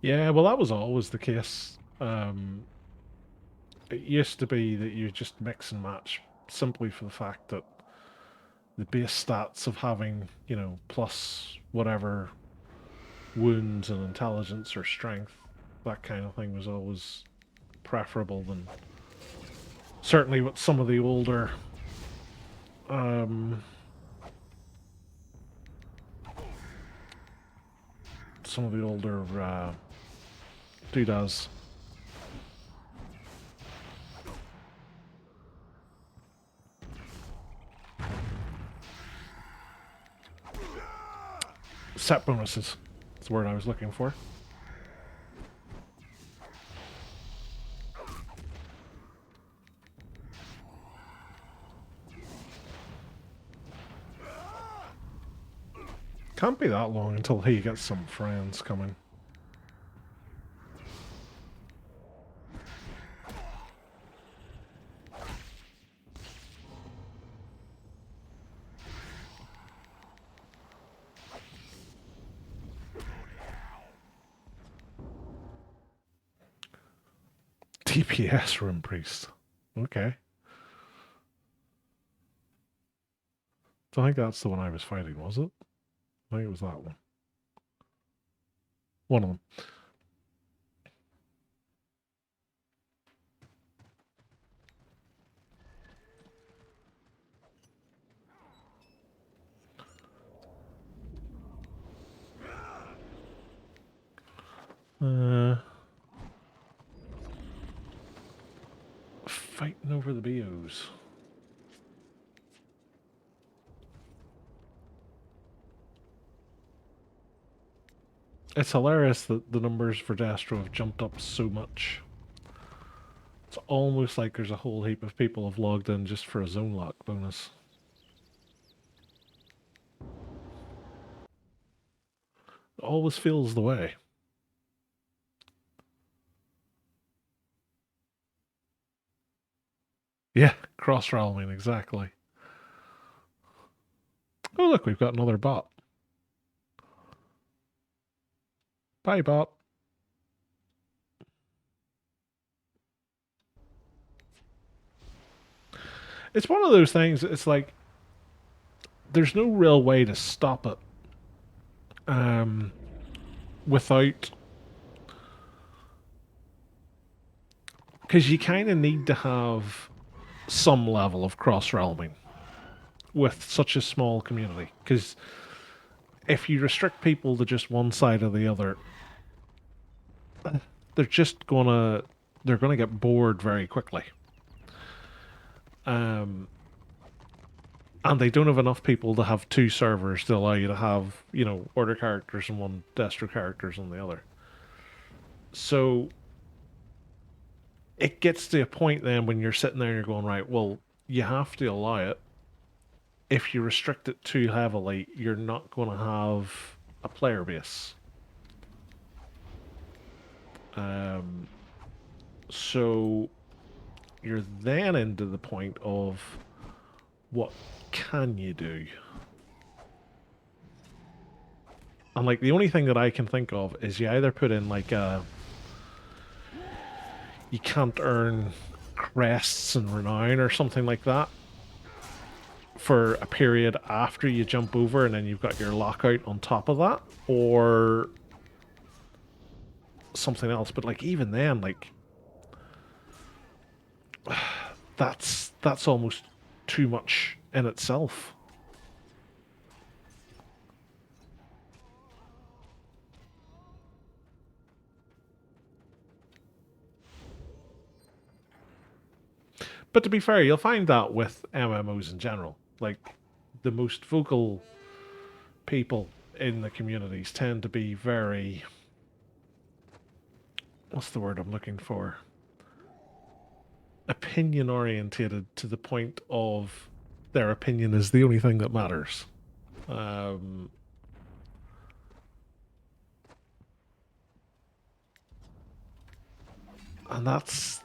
Yeah, well, that was always the case. It used to be that you just mix and match simply for the fact that the base stats of having, you know, plus whatever wounds and intelligence or strength, that kind of thing was always preferable than certainly what some of the older um, doodads. Set bonuses. That's the word I was looking for. Can't be that long until he gets some friends coming. DPS Room Priest. Okay. I think that's the one I was fighting, was it? I think it was that one. One of them. Fighting over the BOs. It's hilarious that the numbers for Destro have jumped up so much. It's almost like there's a whole heap of people have logged in just for a zone lock bonus. It always feels the way. Yeah, cross-realming, exactly. Oh look, we've got another bot. Bye, bot. It's one of those things, it's like, there's no real way to stop it. Without... Because you kind of need to have some level of cross-realming with such a small community. Because if you restrict people to just one side or the other, they're gonna get bored very quickly. And they don't have enough people to have two servers to allow you to have, you know, order characters and one Destro characters on the other. So it gets to a point then when you're sitting there and you're going, right, well, you have to allow it. If you restrict it too heavily, you're not going to have a player base. So you're then into the point of what can you do? And like the only thing that I can think of is you either put in like you can't earn crests and renown or something like that for a period after you jump over, and then you've got your lockout on top of that, or something else. But like even then, like that's almost too much in itself. But to be fair, you'll find that with MMOs in general. Like, the most vocal people in the communities tend to be very... What's the word I'm looking for? Opinion orientated, to the point of their opinion is the only thing that matters. And that's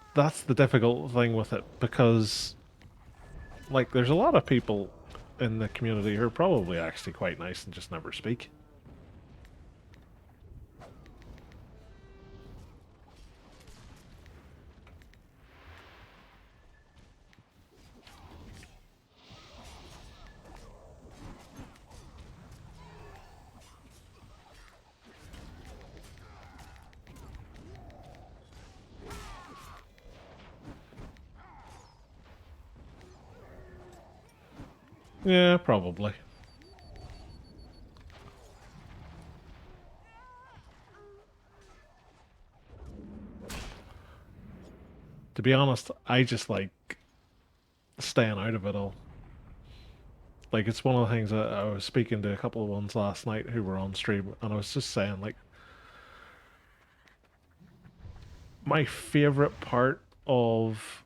the difficult thing with it, because like there's a lot of people in the community who are probably actually quite nice and just never speak. Yeah, probably. To be honest, I just like staying out of it all. Like, it's one of the things that I was speaking to a couple of ones last night who were on stream, and I was just saying, like, my favorite part of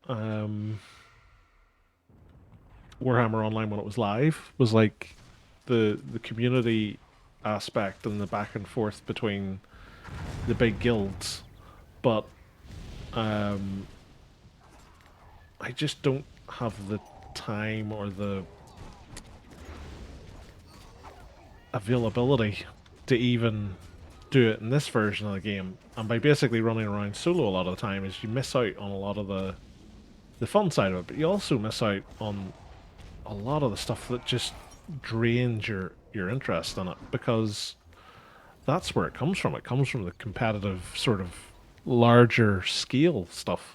um, Warhammer Online when it was live was like the community aspect and the back and forth between the big guilds, but um, I just don't have the time or the availability to even do it in this version of the game. And by basically running around solo a lot of the time, is you miss out on a lot of the fun side of it, but you also miss out on a lot of the stuff that just drains your interest in it, because that's where it comes from. It comes from the competitive sort of larger scale stuff.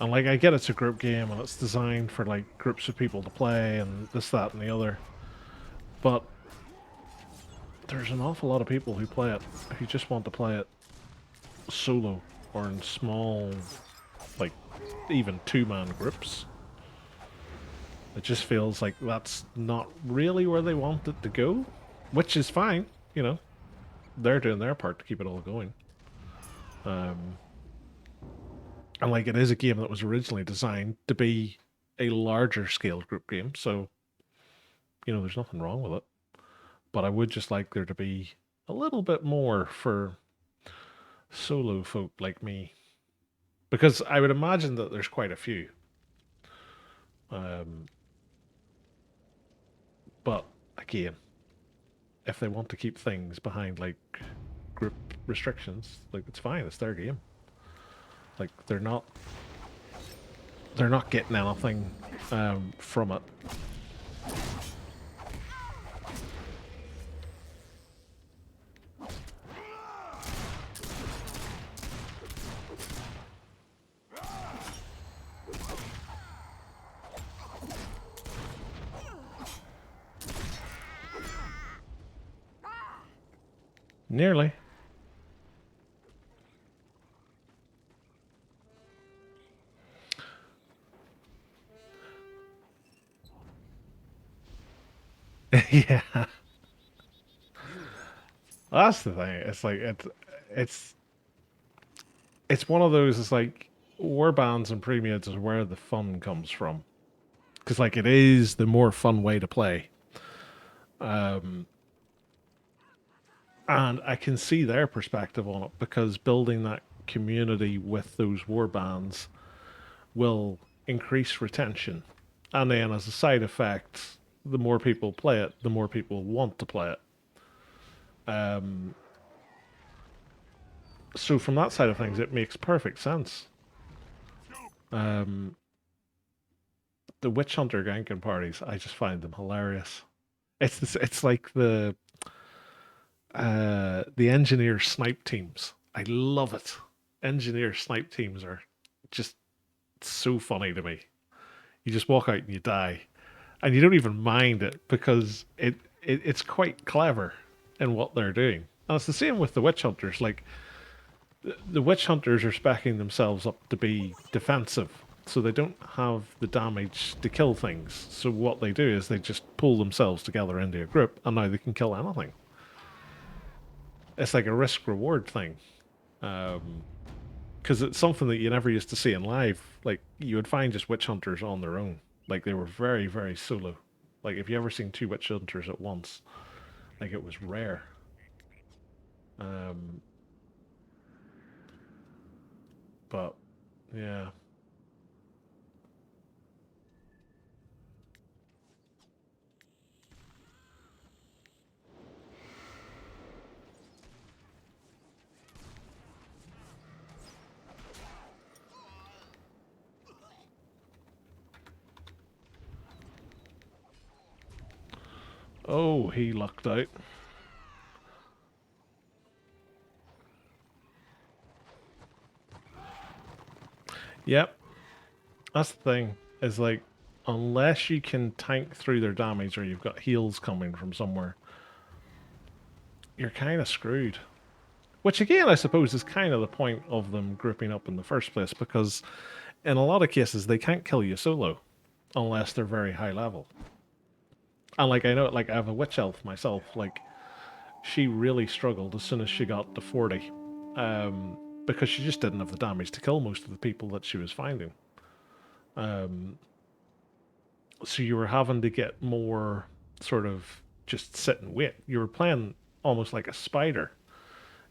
And like, I get it's a group game and it's designed for like groups of people to play and this, that, and the other, but there's an awful lot of people who play it who just want to play it solo or in small, like even two-man groups. It just feels like that's not really where they want it to go, which is fine, you know. They're doing their part to keep it all going. And like, it is a game that was originally designed to be a larger scale group game, so you know, there's nothing wrong with it. But I would just like there to be a little bit more for solo folk like me, because I would imagine that there's quite a few. Um, but again, if they want to keep things behind like group restrictions, like, it's fine. It's their game. Like, they're not getting anything from it. Nearly. Yeah. That's the thing. It's like it's it's one of those. It's like war bands and premiums is where the fun comes from, because like, it is the more fun way to play. Um, and I can see their perspective on it, because building that community with those war bands will increase retention, and then as a side effect, the more people play it, the more people want to play it. So from that side of things, it makes perfect sense. Um, the witch hunter ganking parties, I just find them hilarious. It's like the engineer snipe teams. I love it. Engineer snipe teams are just so funny to me. You just walk out and you die, and you don't even mind it because it's quite clever in what they're doing. And it's the same with the witch hunters. Like the witch hunters are specking themselves up to be defensive, so they don't have the damage to kill things. So what they do is they just pull themselves together into a group, and now they can kill anything. It's like a risk reward thing, because it's something that you never used to see in live. Like you would find just witch hunters on their own, like they were very solo. Like if you ever seen two witch hunters at once, like it was rare. Um, but yeah. Oh, he lucked out. Yep, that's the thing. Is like, unless you can tank through their damage or you've got heals coming from somewhere, you're kind of screwed. Which again, I suppose, is kind of the point of them grouping up in the first place, because in a lot of cases they can't kill you solo unless they're very high level. And like I know, like I have a witch elf myself. Like she really struggled as soon as she got to 40, because she just didn't have the damage to kill most of the people that she was finding. So you were having to get more sort of just sit and wait. You were playing almost like a spider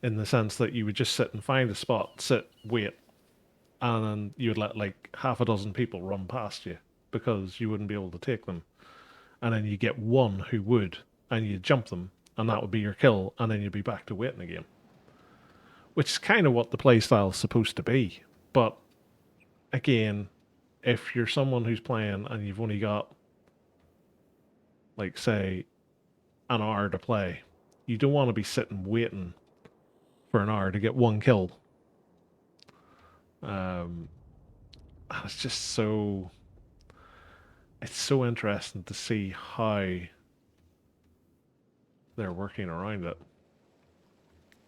in the sense that you would just sit and find a spot, sit, wait, and then you would let like half a dozen people run past you because you wouldn't be able to take them. And then you get one who would, and you jump them, and that would be your kill, and then you'd be back to waiting again. Which is kind of what the playstyle is supposed to be. But again, if you're someone who's playing and you've only got, like, say, an hour to play, you don't want to be sitting waiting for an hour to get one kill. Um, it's just so. It's so interesting to see how they're working around it.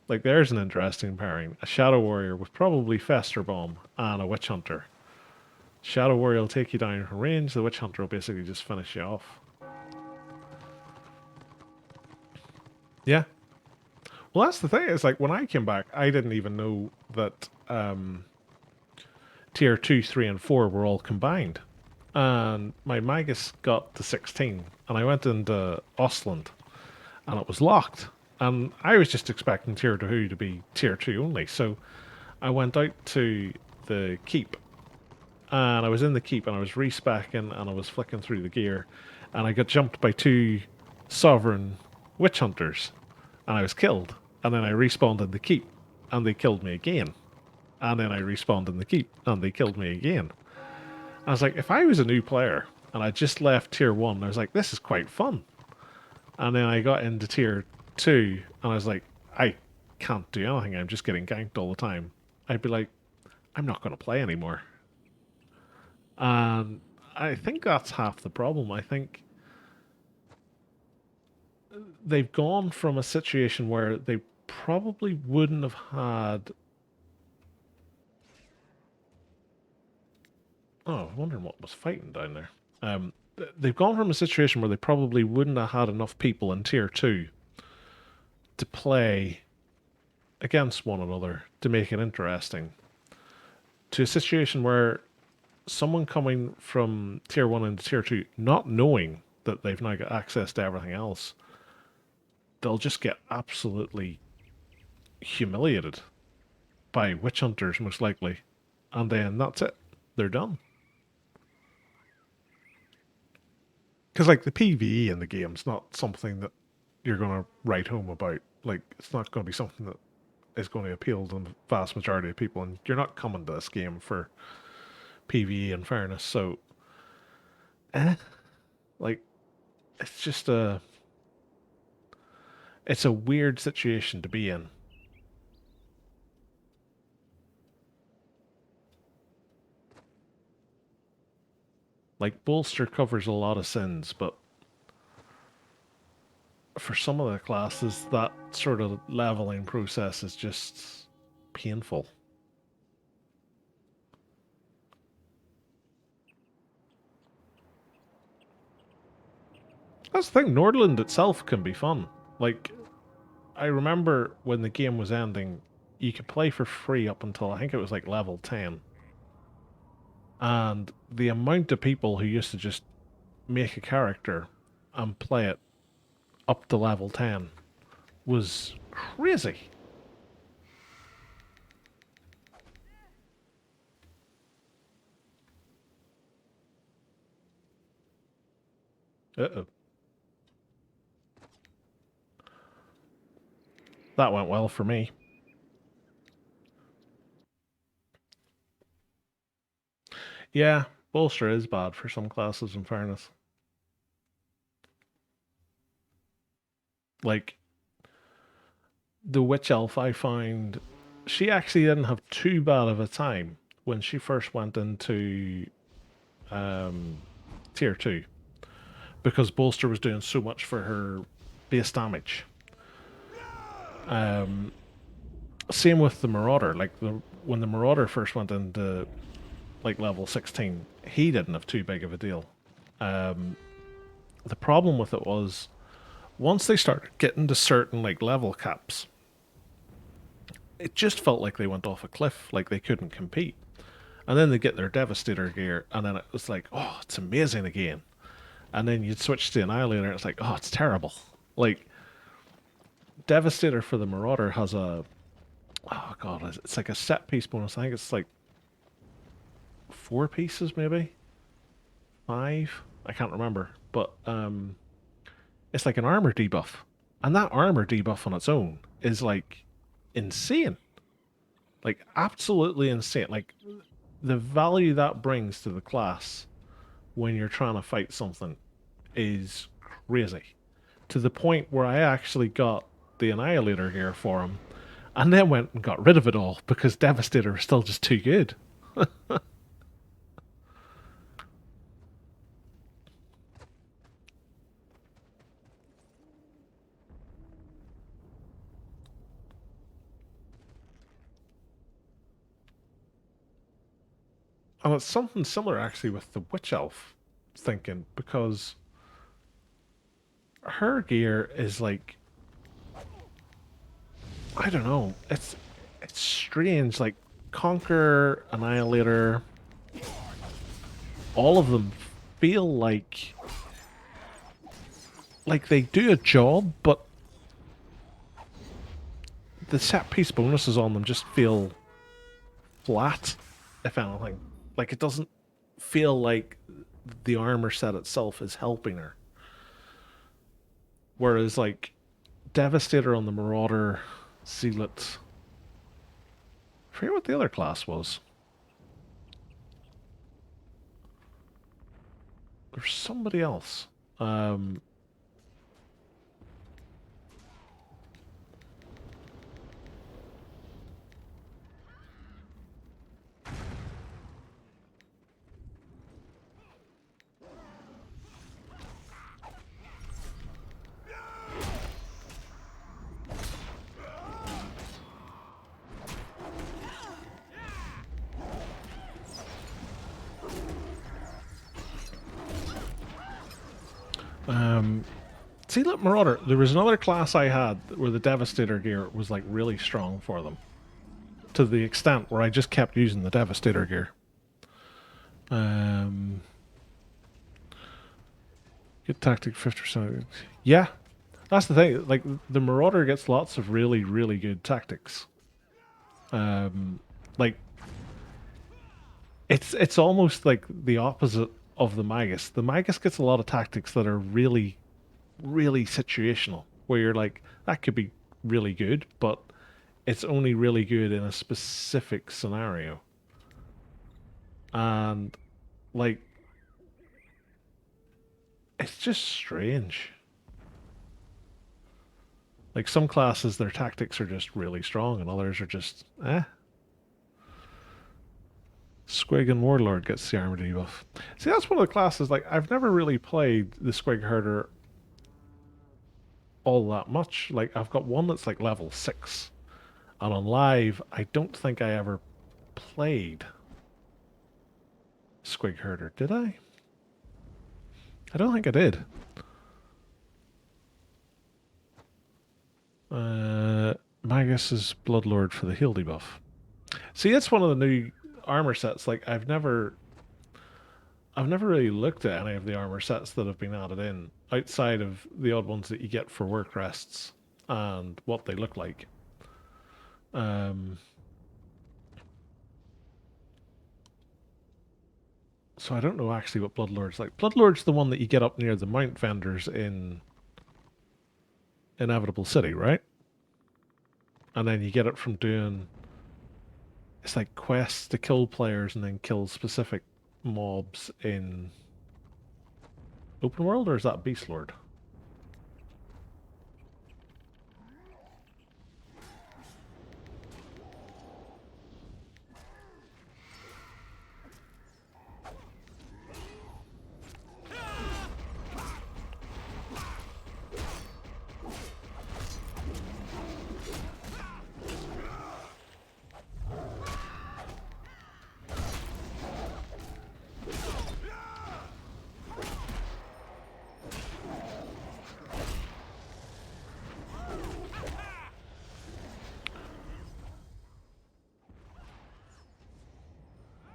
Like, there's an interesting pairing: a Shadow Warrior with probably Fester Bomb and a Witch Hunter. Shadow Warrior will take you down from range. The Witch Hunter will basically just finish you off. Yeah. Well, that's the thing. It's like when I came back, I didn't even know that tier 2, 3, and 4 were all combined. And my Magus got to 16, and I went into Ostland, and it was locked. And I was just expecting tier 2 to be tier 2 only. So I went out to the keep, and I was in the keep, and I was respecking, and I was flicking through the gear, and I got jumped by two sovereign witch hunters, and I was killed. And then I respawned in the keep, and they killed me again. And then I respawned in the keep, and they killed me again. I was like, if I was a new player and I just left tier 1, I was like, this is quite fun. And then I got into tier 2, and I was like, I can't do anything. I'm just getting ganked all the time. I'd be like, I'm not going to play anymore. And I think that's half the problem. I think they've gone from a situation where they probably wouldn't have had. Oh, I'm wondering what was fighting down there. They've gone from a situation where they probably wouldn't have had enough people in tier 2 to play against one another to make it interesting, to a situation where someone coming from tier 1 into tier 2, not knowing that they've now got access to everything else, they'll just get absolutely humiliated by witch hunters, most likely. And then that's it. They're done. Because, like, the PvE in the game's not something that you're going to write home about. Like, it's not going to be something that is going to appeal to the vast majority of people, and you're not coming to this game for PvE and fairness, so like it's just it's a weird situation to be in. Like, Bolster covers a lot of sins, but for some of the classes, that sort of leveling process is just painful. That's the thing, Nordland itself can be fun. Like, I remember when the game was ending, you could play for free up until I think it was like level 10. And the amount of people who used to just make a character and play it up to level 10 was crazy. Uh-oh. That went well for me. Yeah, Bolster is bad for some classes, in fairness. Like, the Witch Elf, I find, she actually didn't have too bad of a time when she first went into Tier 2. Because Bolster was doing so much for her base damage. Same with the Marauder. Like, when the Marauder first went into like level 16, he didn't have too big of a deal. The problem with it was, once they started getting to certain like level caps, it just felt like they went off a cliff, like they couldn't compete. And then they get their Devastator gear, and then it was like, oh, it's amazing again. And then you'd switch to Annihilator, and it's like, oh, it's terrible. Like, Devastator for the Marauder has a, oh god, it's like a set piece bonus. I think it's like 4 pieces, maybe 5. I can't remember, but it's like an armor debuff, and that armor debuff on its own is like insane, like absolutely insane. Like, the value that brings to the class when you're trying to fight something is crazy, to the point where I actually got the Annihilator gear for him, and then went and got rid of it all because Devastator is still just too good. And it's something similar actually with the Witch Elf thinking, because her gear is like, I don't know, it's strange. Like, Conqueror, Annihilator, all of them feel like they do a job, but the set piece bonuses on them just feel flat, if anything. Like, it doesn't feel like the armor set itself is helping her. Whereas, like, Devastator on the Marauder, Zealot, I forget what the other class was. There's somebody else. Zealot Marauder, there was another class I had where the Devastator gear was like really strong for them, to the extent where I just kept using the Devastator gear. Good tactic, 50%. Yeah, that's the thing. Like, the Marauder gets lots of really, really good tactics. Like, it's almost like the opposite of the Magus. The Magus gets a lot of tactics that are really, really situational, where you're like, that could be really good, but it's only really good in a specific scenario. And, like, it's just strange. Like, some classes, their tactics are just really strong, and others are just, eh. Squig and Warlord gets the armor debuff. See, that's one of the classes, like, I've never really played the Squig Herder all that much. Like, I've got one that's like level 6. And on live, I don't think I ever played Squig Herder, did I? I don't think I did. Magus is Bloodlord for the heal debuff. See, it's one of the new armor sets. Like, I've never really looked at any of the armor sets that have been added in outside of the odd ones that you get for work rests and what they look like. So I don't know actually what Bloodlord's like. Bloodlord's the one that you get up near the mount vendors in Inevitable City, right? And then you get it from doing, it's like quests to kill players and then kill specific mobs in open world, or is that Beast Lord?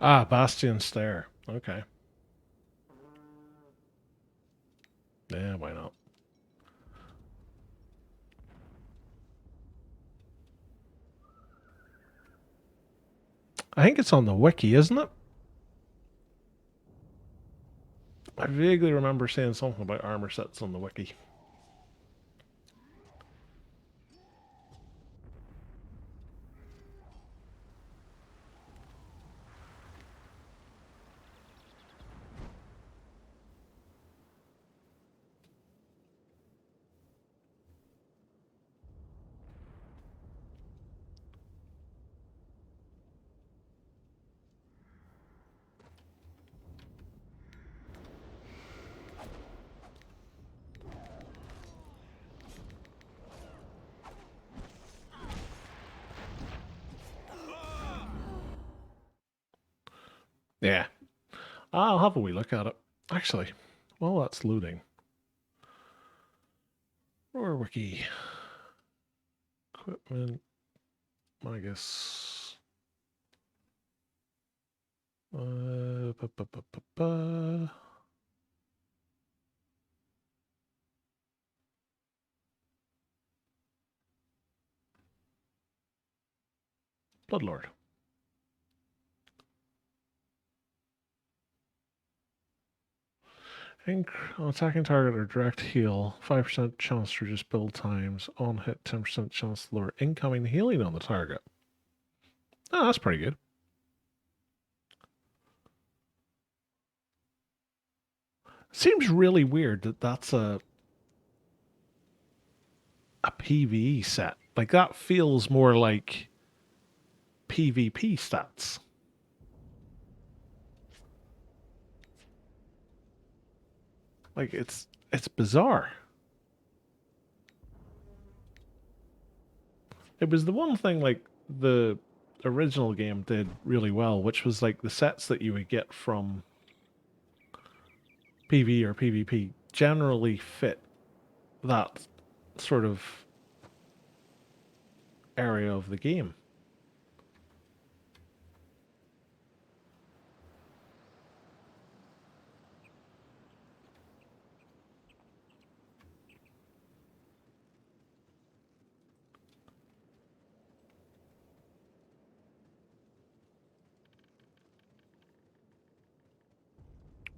Ah, Bastion Stair. Okay. Yeah, why not? I think it's on the wiki, isn't it? I vaguely remember saying something about armor sets on the wiki. Yeah. I'll have a wee look at it. Actually, well, that's loading. Or wiki. Equipment. Magus. Ba, ba, ba, ba, ba. Bloodlord. On attacking target or direct heal, 5% chance to reduce build times. On hit, 10% chance to lower incoming healing on the target. Oh, that's pretty good. Seems really weird that that's a PvE set. Like, that feels more like PvP stats. Like, it's bizarre. It was the one thing, like, the original game did really well, which was, like, the sets that you would get from PvE or PvP generally fit that sort of area of the game.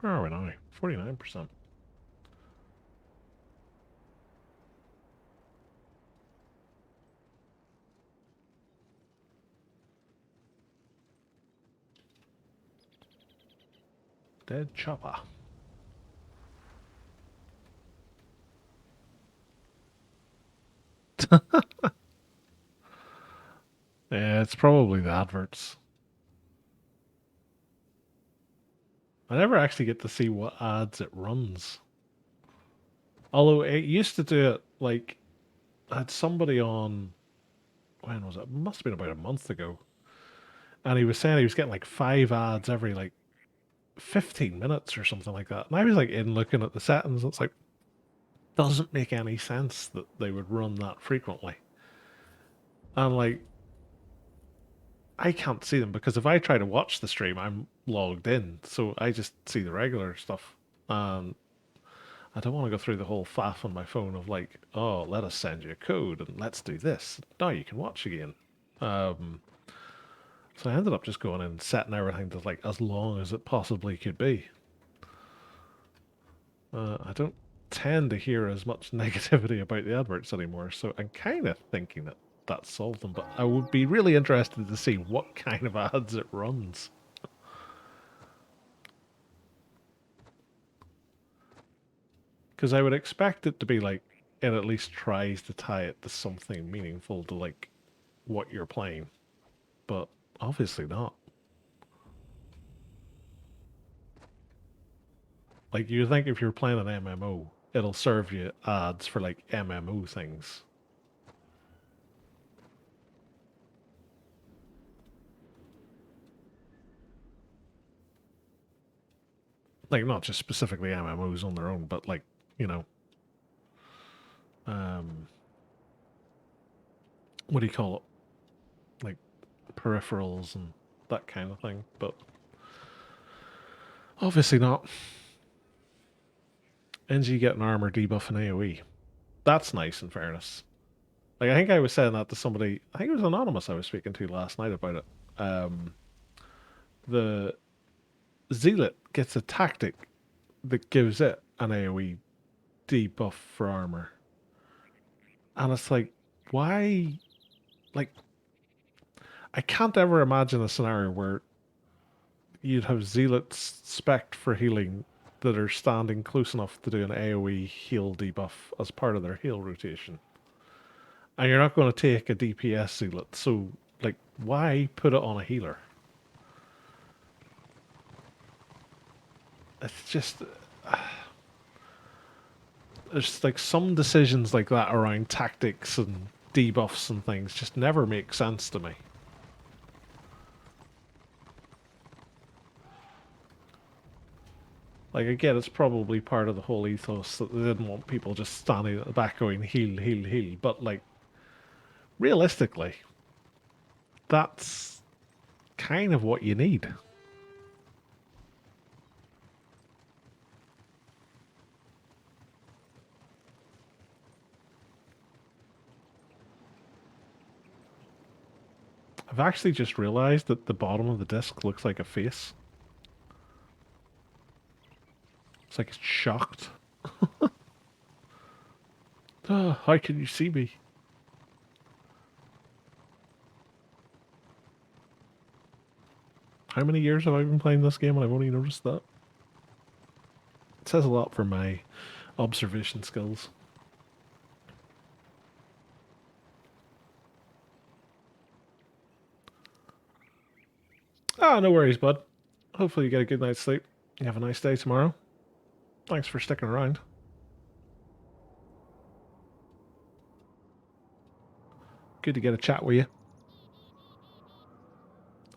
Where are we now? 49%. Dead chopper. Yeah, it's probably the adverts. I never actually get to see what ads it runs. Although it used to do it, like, I had somebody on, when was it? It must have been about a month ago. And he was saying he was getting like 5 ads every like 15 minutes or something like that. And I was like in looking at the settings, it's like, doesn't make any sense that they would run that frequently. And like, I can't see them because if I try to watch the stream, I'm logged in. So I just see the regular stuff. And I don't want to go through the whole faff on my phone of like, oh, let us send you a code and let's do this. Now you can watch again. Um, so I ended up just going in and setting everything to like as long as it possibly could be. I don't tend to hear as much negativity about the adverts anymore, so I'm kind of thinking that that solved them. But I would be really interested to see what kind of ads it runs. Because I would expect it to be like, it at least tries to tie it to something meaningful to like what you're playing. But obviously not. Like you think if you're playing an MMO, it'll serve you ads for like MMO things. Like not just specifically MMOs on their own, but like, you know, um what do you call it? Like peripherals and that kind of thing. But obviously not. NG getting armor debuff and AoE. That's nice in fairness. Like I think I was saying that to somebody, I think it was Anonymous I was speaking to last night about it. The Zealot gets a tactic that gives it an AoE debuff for armor. And it's like, why? Like, I can't ever imagine a scenario where you'd have Zealots spec'd for healing that are standing close enough to do an AoE heal debuff as part of their heal rotation. And you're not going to take a DPS Zealot, so, like, why put it on a healer? It's just... There's, like, some decisions like that around tactics and debuffs and things just never make sense to me. Like, again, it's probably part of the whole ethos that they didn't want people just standing at the back going heal, heal, heal. But, like, realistically, that's kind of what you need. I've actually just realized that the bottom of the disc looks like a face. It's like it's shocked. Oh, how can you see me? How many years have I been playing this game and I've only noticed that? It says a lot for my observation skills. Ah, no worries, bud. Hopefully you get a good night's sleep. You have a nice day tomorrow. Thanks for sticking around. Good to get a chat with you.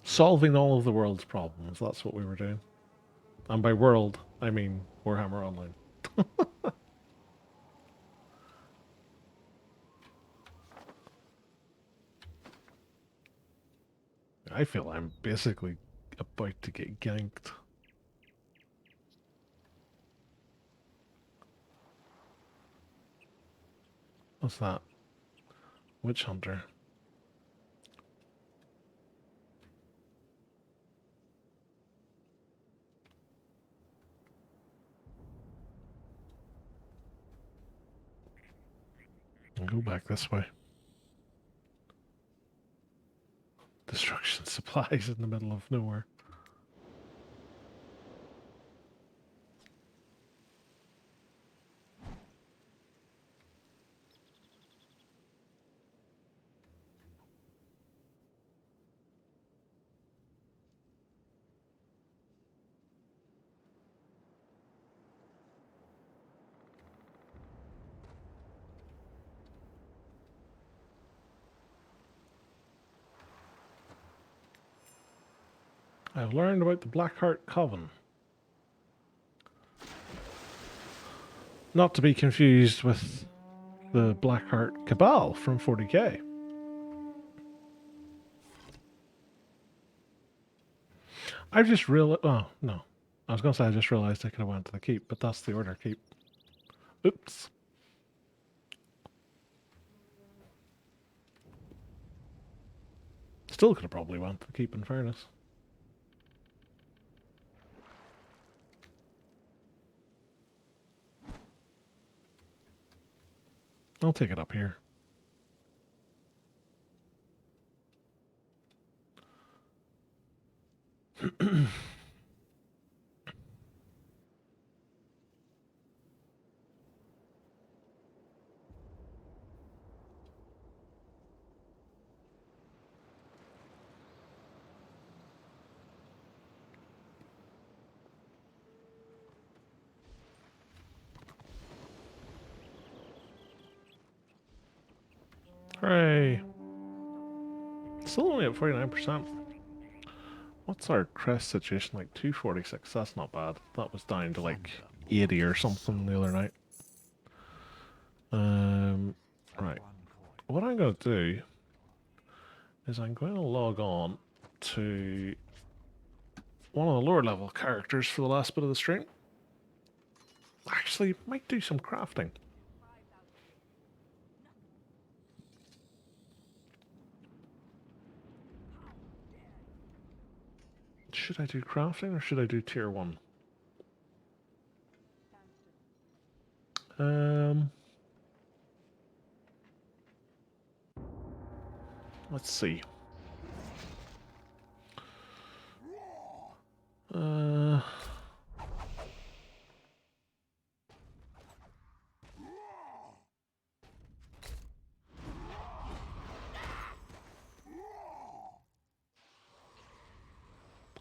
Solving all of the world's problems, that's what we were doing. And by world, I mean Warhammer Online. I feel I'm basically about to get ganked. What's that? Witch Hunter. I'll go back this way. Destruction supplies in the middle of nowhere. I've learned about the Blackheart Coven. Not to be confused with the Blackheart Cabal from 40k. I've just realized... Oh, no. I was going to say I just realized I could have went to the keep, but that's the order keep. Oops. Still could have probably went to the keep in fairness. I'll take it up here. Hooray! Still only at 49%. What's our crest situation like? 246. That's not bad. That was down to like 80 or something the other night. Right. What I'm going to do is I'm going to log on to one of the lower level characters for the last bit of the stream. Actually, might do some crafting. Should I do crafting or should I do tier 1? Let's see.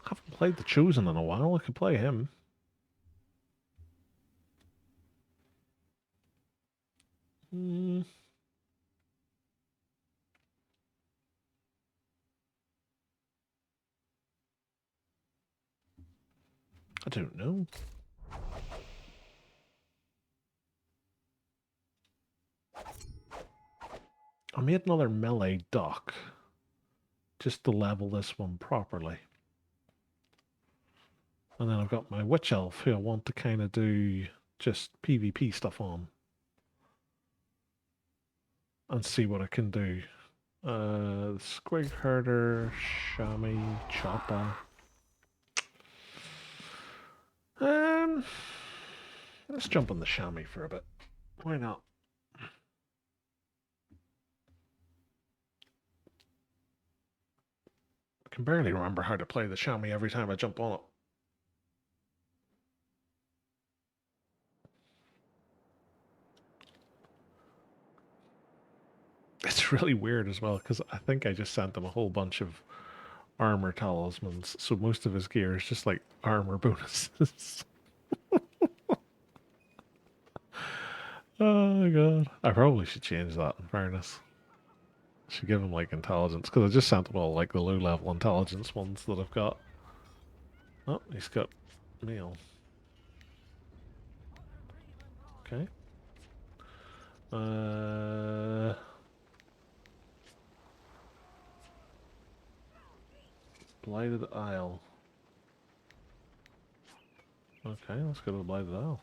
Haven't played the Chosen in a while. I could play him. I don't know. I made another melee dock just to level this one properly. And then I've got my witch elf who I want to kind of do just PvP stuff on. And see what I can do. Squig herder, chamois, chopper. Let's jump on the chamois for a bit. Why not? I can barely remember how to play the chamois every time I jump on it. It's really weird as well, because I think I just sent him a whole bunch of armor talismans, so most of his gear is just like armor bonuses. Oh my god. I probably should change that in fairness. Should give him like intelligence, because I just sent him all like the low level intelligence ones that I've got. Oh, he's got mail. Okay. Blighted Isle. Okay, let's go to the Blighted Isle.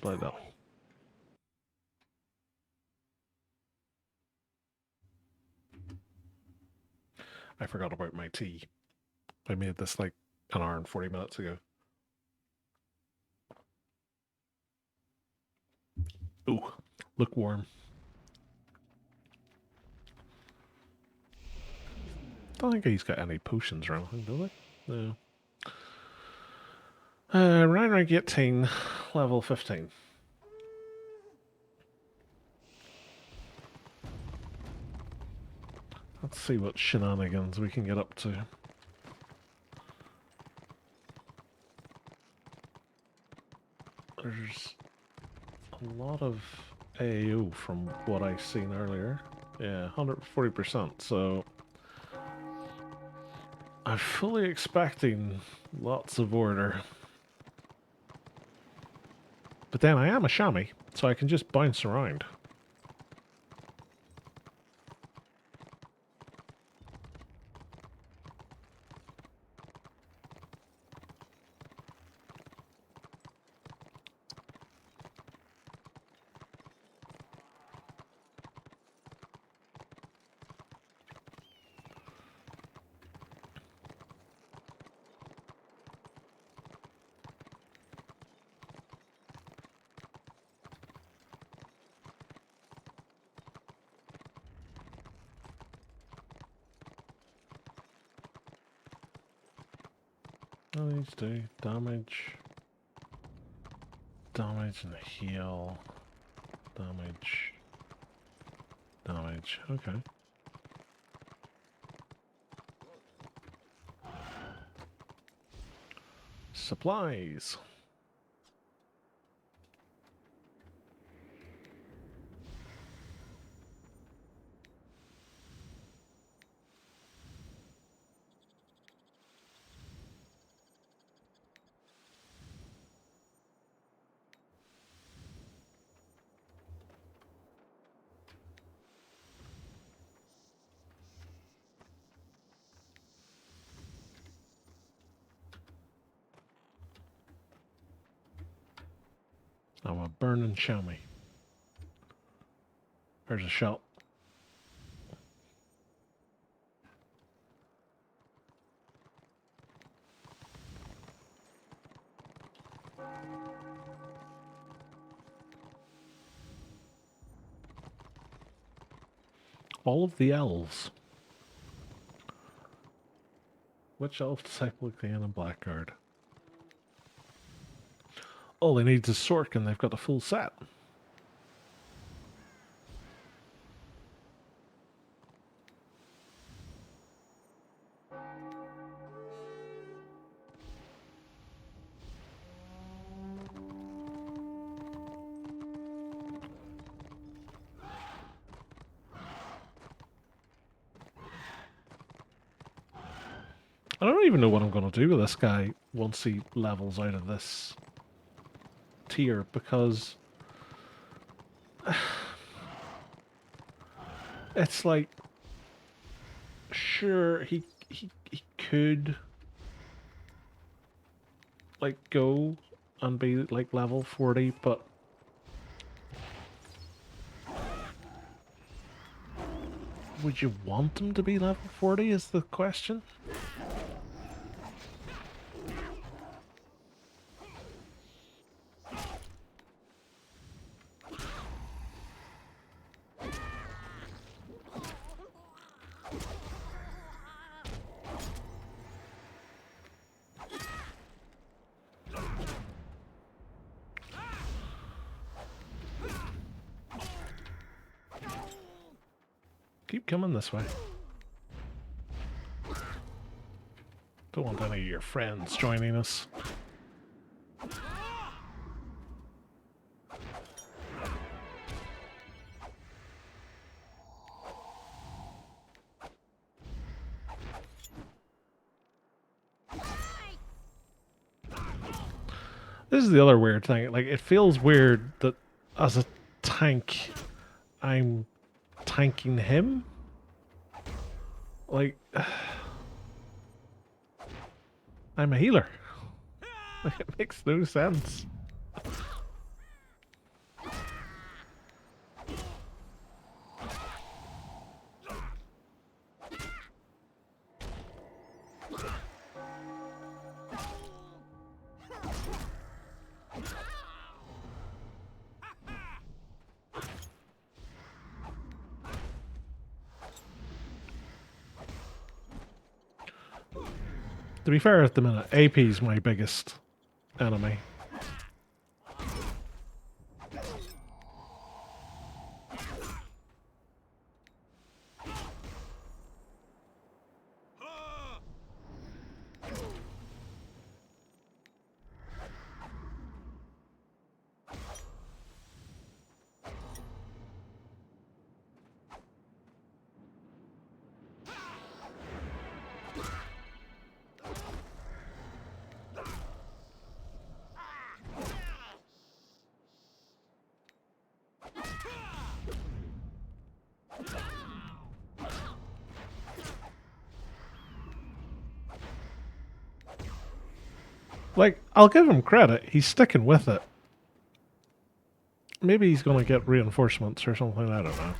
Blighted Isle. I forgot about my tea. I made this like an hour and 40 minutes ago. Ooh, look warm. Don't think he's got any potions or anything, do they? No. Ryan rank 18, level 15. Let's see what shenanigans we can get up to. There's a lot of AO from what I've seen earlier. Yeah, 140%. So I'm fully expecting lots of order. But then I am a chamois, so I can just bounce around. Oh, these do damage. Damage and heal. Damage. Damage. Okay. Supplies. I'm a burning chamois. There's a shot. All of the elves. Which elf disciple like the Anna Blackguard? All they need is Sork and they've got a full set. I don't even know what I'm going to do with this guy once he levels out of this tier, because it's like, sure, he could like go and be like level 40, but would you want him to be level 40 is the question. Keep coming this way. Don't want any of your friends joining us. This is the other weird thing. Like, it feels weird that as a tank, I'm tanking him. Like, I'm a healer. Like, it makes no sense. To be fair, at the minute, AP's my biggest enemy. Like, I'll give him credit. He's sticking with it. Maybe he's going to get reinforcements or something. I don't know.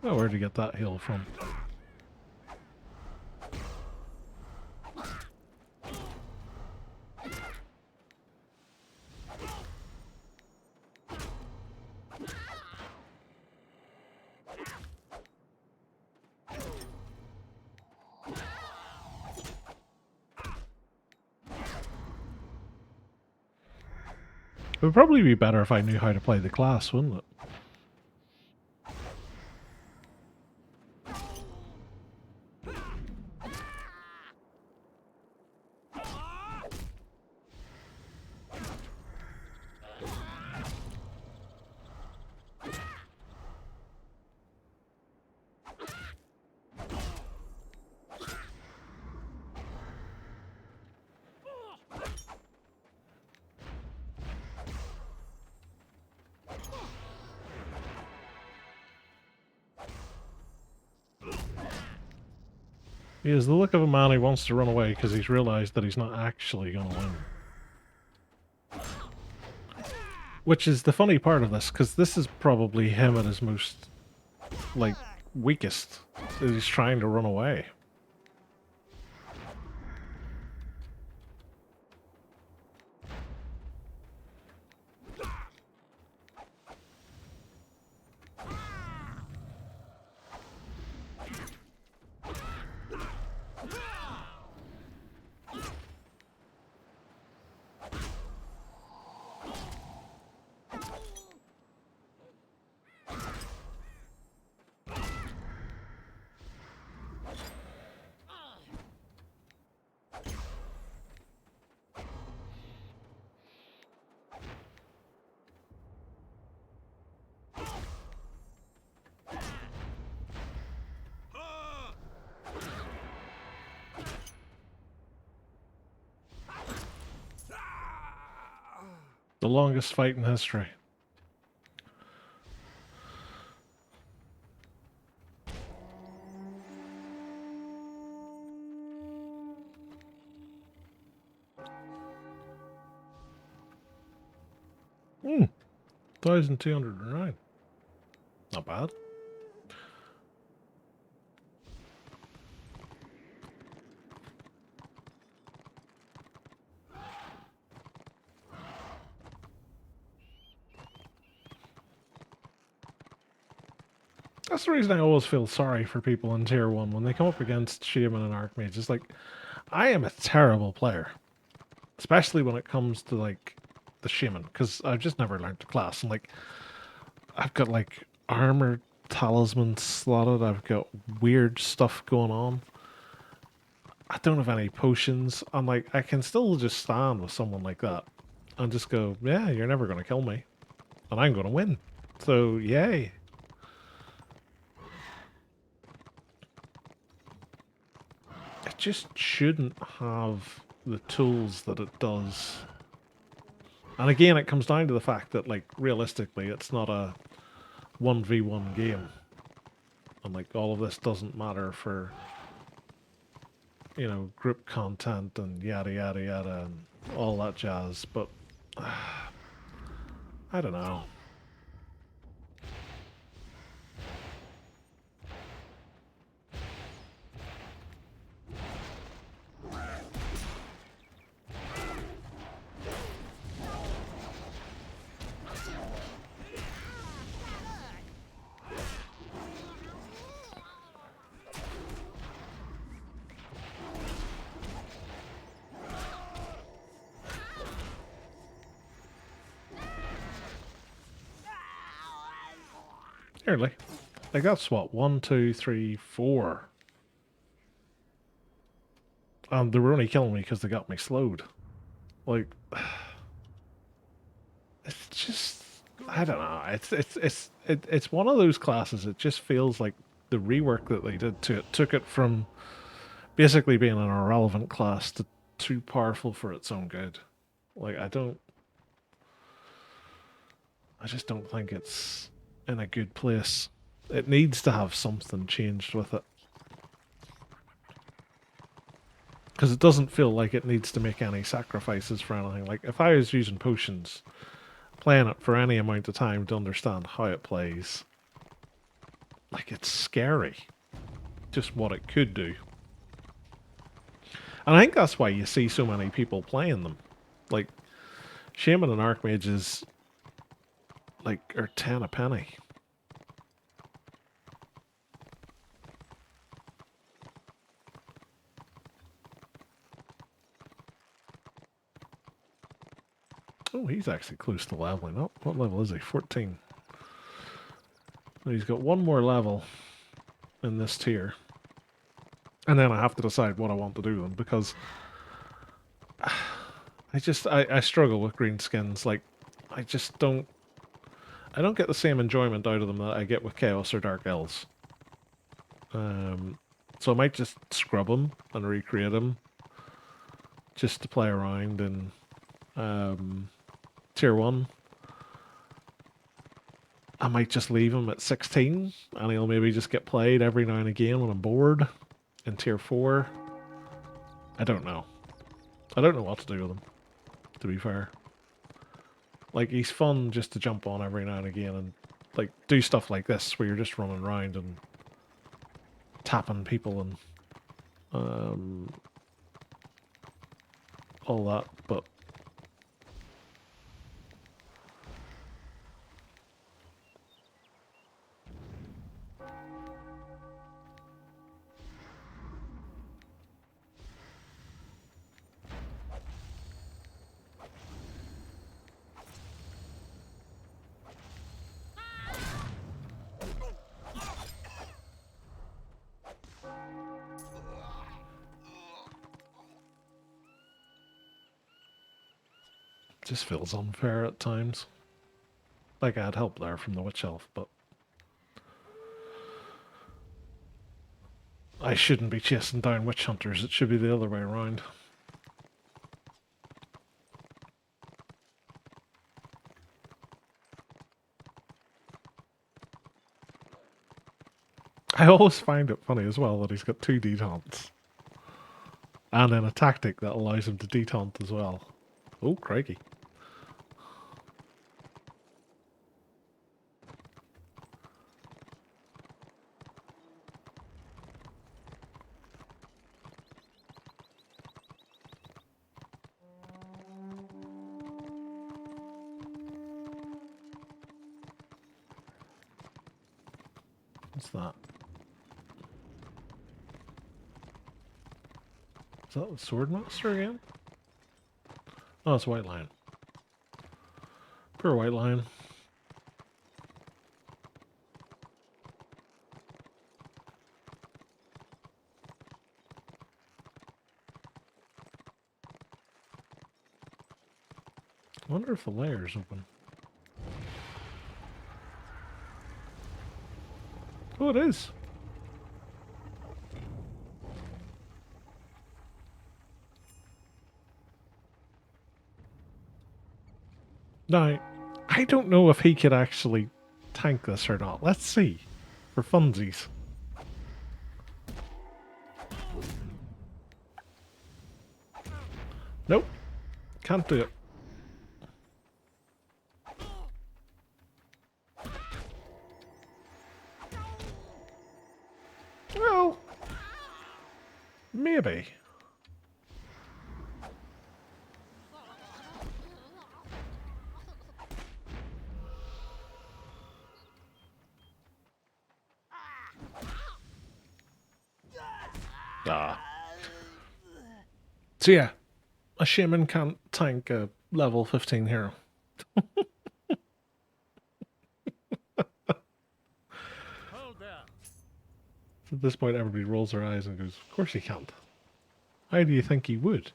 Oh, where'd you get that heal from? It would probably be better if I knew how to play the class, wouldn't it? He has the look of a man who wants to run away because he's realised that he's not actually going to win. Which is the funny part of this, because this is probably him at his most, like, weakest. He's trying to run away. The longest fight in history. Hmm. 1,209. Not bad. That's the reason I always feel sorry for people in Tier 1 when they come up against Shaman and Archmage. It's like, I am a terrible player. Especially when it comes to, like, the Shaman. Because I've just never learned the class. And, like, I've got, like, armor talisman slotted. I've got weird stuff going on. I don't have any potions. I'm like, I can still just stand with someone like that. And just go, yeah, you're never going to kill me. And I'm going to win. So, yay. It just shouldn't have the tools that it does. And again, it comes down to the fact that, like, realistically, it's not a 1v1 game. And, like, all of this doesn't matter for, you know, group content and yada yada yada and all that jazz. But, I don't know. Nearly. Like, that's what? 1, 2, 3, 4. And they were only killing me because they got me slowed. Like, it's just... I don't know. It's one of those classes. It just feels like the rework that they did to it took it from basically being an irrelevant class to too powerful for its own good. Like, I just don't think it's in a good place. It needs to have something changed with it. Because it doesn't feel like it needs to make any sacrifices for anything. Like, if I was using potions, playing it for any amount of time to understand how it plays, like, it's scary. Just what it could do. And I think that's why you see so many people playing them. Like, Shaman and Archmages, like, are 10 a penny. Oh, he's actually close to leveling up. What level is he? 14. He's got one more level in this tier. And then I have to decide what I want to do with them, because I struggle with green skins. Like, I don't get the same enjoyment out of them that I get with Chaos or Dark Elves. So I might just scrub them and recreate them just to play around in Tier 1. I might just leave him at 16 and he'll maybe just get played every now and again when I'm bored in Tier 4. I don't know. I don't know what to do with him, to be fair. Like, he's fun just to jump on every now and again and, like, do stuff like this where you're just running around and tapping people and all that, but just feels unfair at times. Like, I had help there from the Witch Elf, but I shouldn't be chasing down witch hunters. It should be the other way around. I always find it funny as well that he's got 2 detons. And then a tactic that allows him to detaunt as well. Oh, crikey. What's that? Is that the Sword Master again? Oh, it's White Lion. Poor White Lion. I wonder if the layer's open. Oh, it is. Now, I don't know if he could actually tank this or not. Let's see. For funsies. Nope. Can't do it. Well, maybe. Ah. So yeah, a shaman can't tank a level 15 hero. At this point, everybody rolls their eyes and goes, of course he can't. How do you think he would?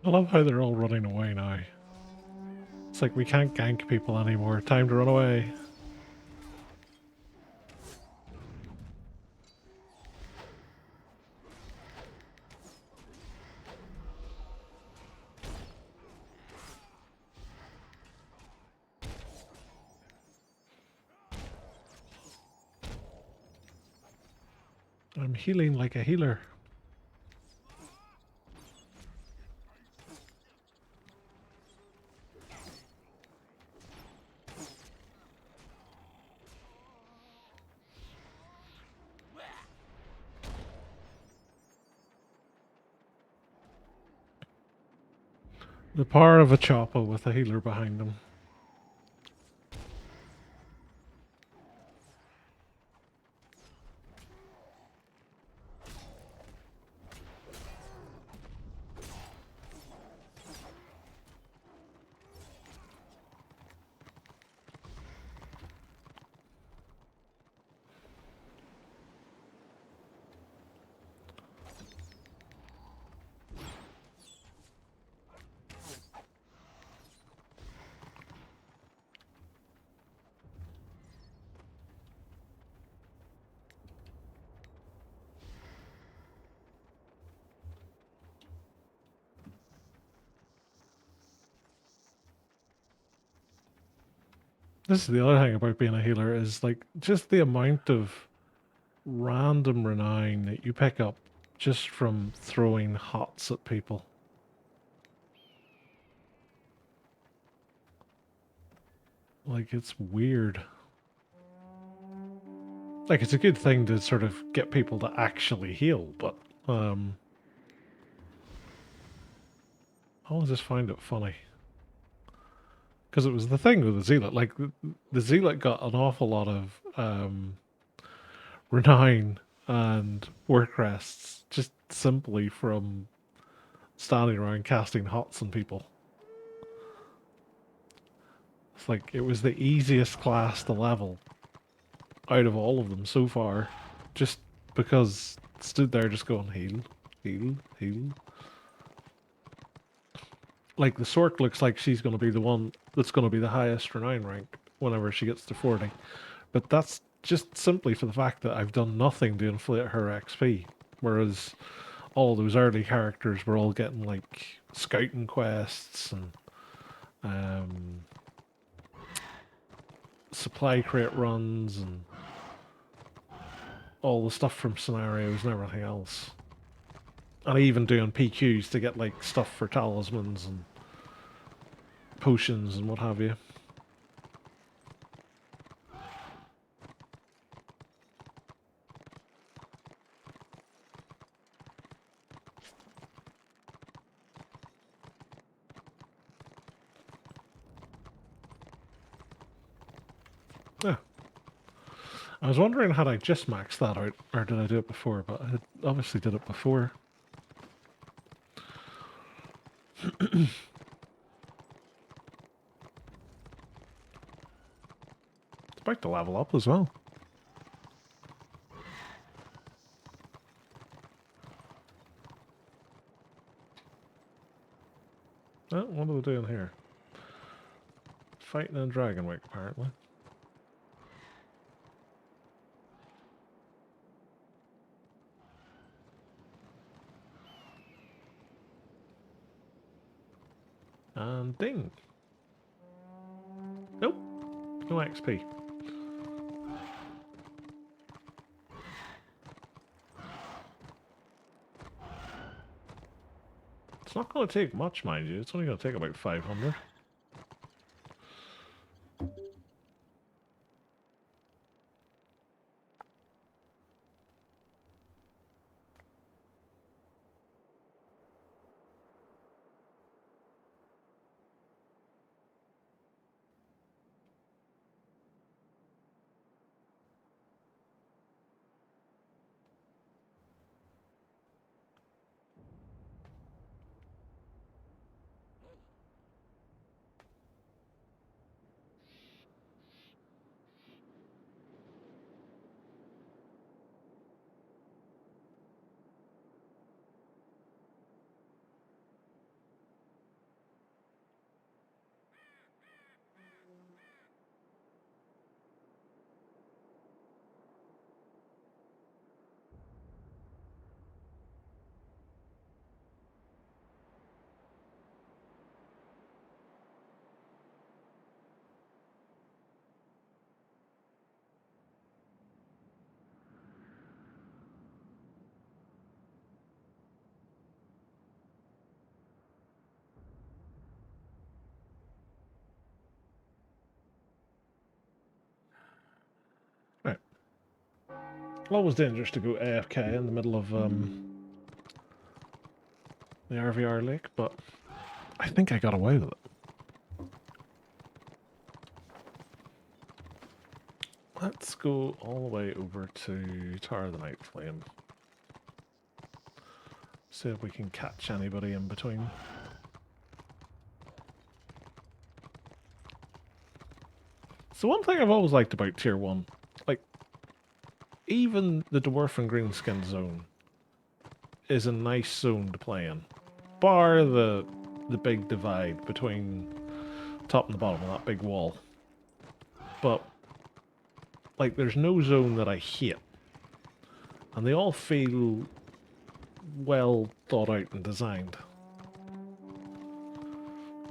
I love how they're all running away now. It's like we can't gank people anymore. Time to run away. I'm healing like a healer. The power of a chopper with a healer behind them. This is the other thing about being a healer is like just the amount of random renown that you pick up just from throwing hots at people. Like it's weird. Like it's a good thing to sort of get people to actually heal, but I always just find it funny. Because it was the thing with the Zealot. Like, the Zealot got an awful lot of renown and work crests just simply from standing around casting hots on people. It's like, it was the easiest class to level out of all of them so far. Just because it stood there just going, heal, heal, heal. Like, the Sork looks like she's going to be the one that's going to be the highest renown rank whenever she gets to 40. But that's just simply for the fact that I've done nothing to inflate her XP. Whereas all those early characters were all getting, like, scouting quests and supply crate runs and all the stuff from scenarios and everything else. And even doing PQs to get, like, stuff for talismans and potions and what have you. Yeah. I was wondering had I just maxed that out, or did I do it before, but I obviously did it before. It's about to level up as well. Oh, what are we doing here? Fighting a dragon wake, apparently. And ding! Nope, no XP. It's not going to take much, mind you. It's only going to take about 500. Right. Always dangerous to go AFK in the middle of the RVR lake, but I think I got away with it. Let's go all the way over to Tower of the Night Flame. See if we can catch anybody in between. So one thing I've always liked about Tier 1, like, even the Dwarf and Greenskin zone is a nice zone to play in. Bar the big divide between top and the bottom of that big wall. But, like, there's no zone that I hate. And they all feel well thought out and designed.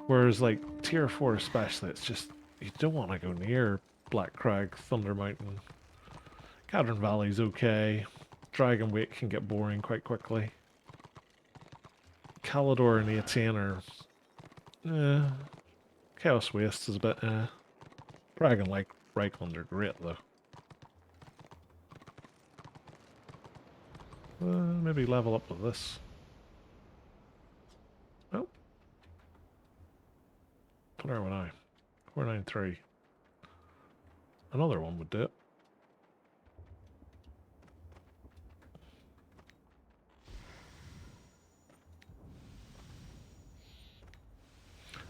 Whereas, like, Tier 4 especially, it's just, you don't want to go near Black Crag, Thunder Mountain. Cadron Valley's okay. Dragon Wake can get boring quite quickly. Calidor and 18 are... Chaos Waste is a bit... Dragon like Reichland are great, though. Maybe level up with this. Oh. Where am I? 493. Another one would do it.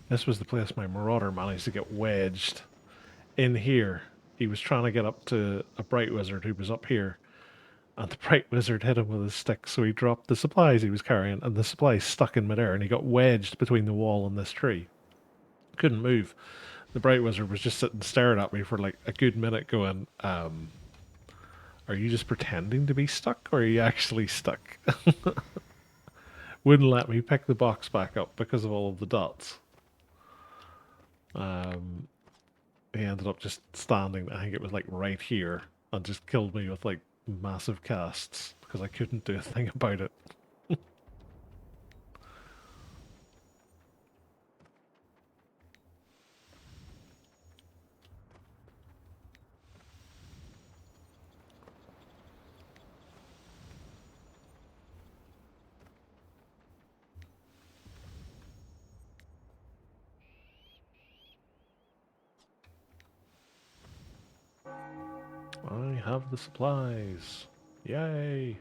This was the place my Marauder managed to get wedged in here. He was trying to get up to a Bright Wizard who was up here. And the Bright Wizard hit him with his stick, so he dropped the supplies he was carrying, and the supplies stuck in midair, and he got wedged between the wall and this tree. Couldn't move. The Bright Wizard was just sitting staring at me for like a good minute going, are you just pretending to be stuck, or are you actually stuck? Wouldn't let me pick the box back up because of all of the dots. He ended up just standing, I think it was like right here, and just killed me with like massive casts because I couldn't do a thing about it. I have the supplies. Yay!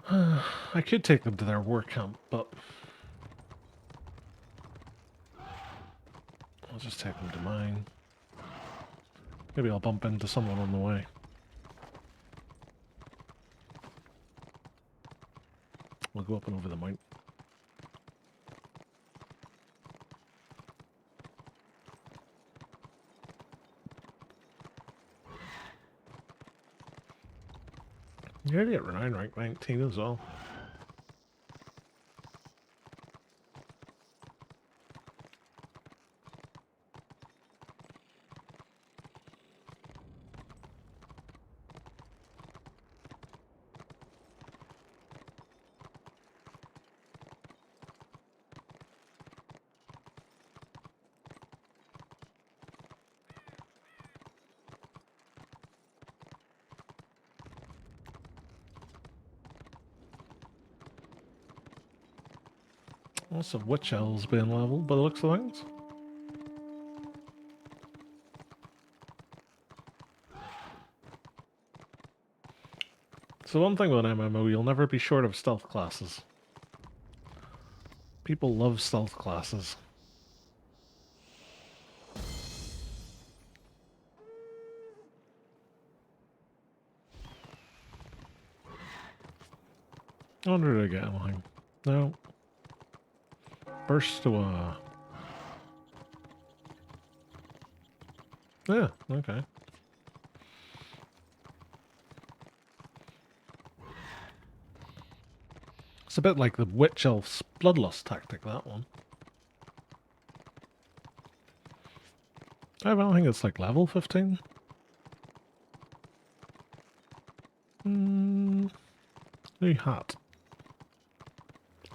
I could take them to their war camp, but I'll just take them to mine. Maybe I'll bump into someone on the way. We'll go up and over the mount. You already get renown rank 19 as well. Lots of witch elves being leveled by the looks of things. So one thing with an MMO, you'll never be short of stealth classes. People love stealth classes. I wonder did I get anything? No. Burst to yeah, okay. It's a bit like the Witch Elf's Bloodlust tactic, that one. I don't think it's like level 15. New hat.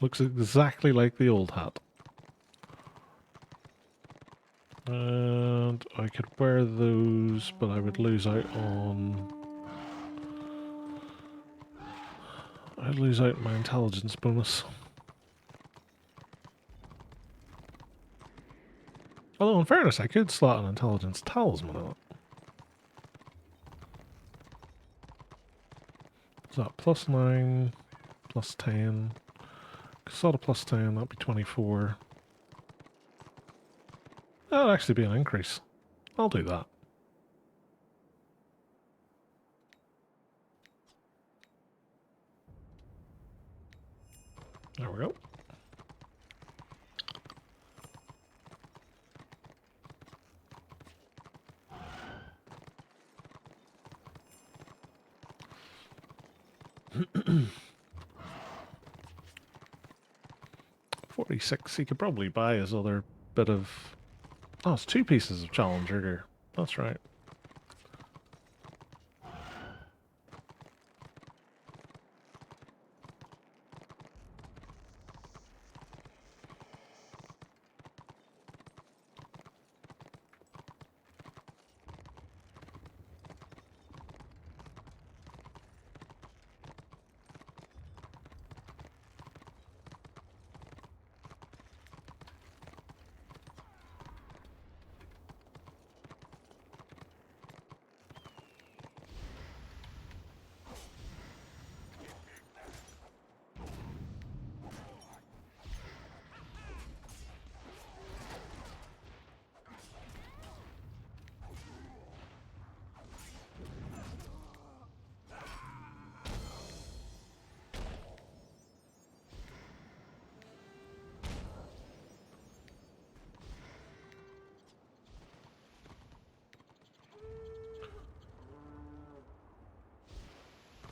Looks exactly like the old hat. And I could wear those, but I would lose out on... I'd lose out on my intelligence bonus. Although, in fairness, I could slot an intelligence talisman on it. So that plus 9, plus 10. Slot a plus 10, that'd be 24. That'd actually be an increase. I'll do that. There we go. $46. He could probably buy his other bit of... Oh, it's 2 pieces of Challenger gear. That's right.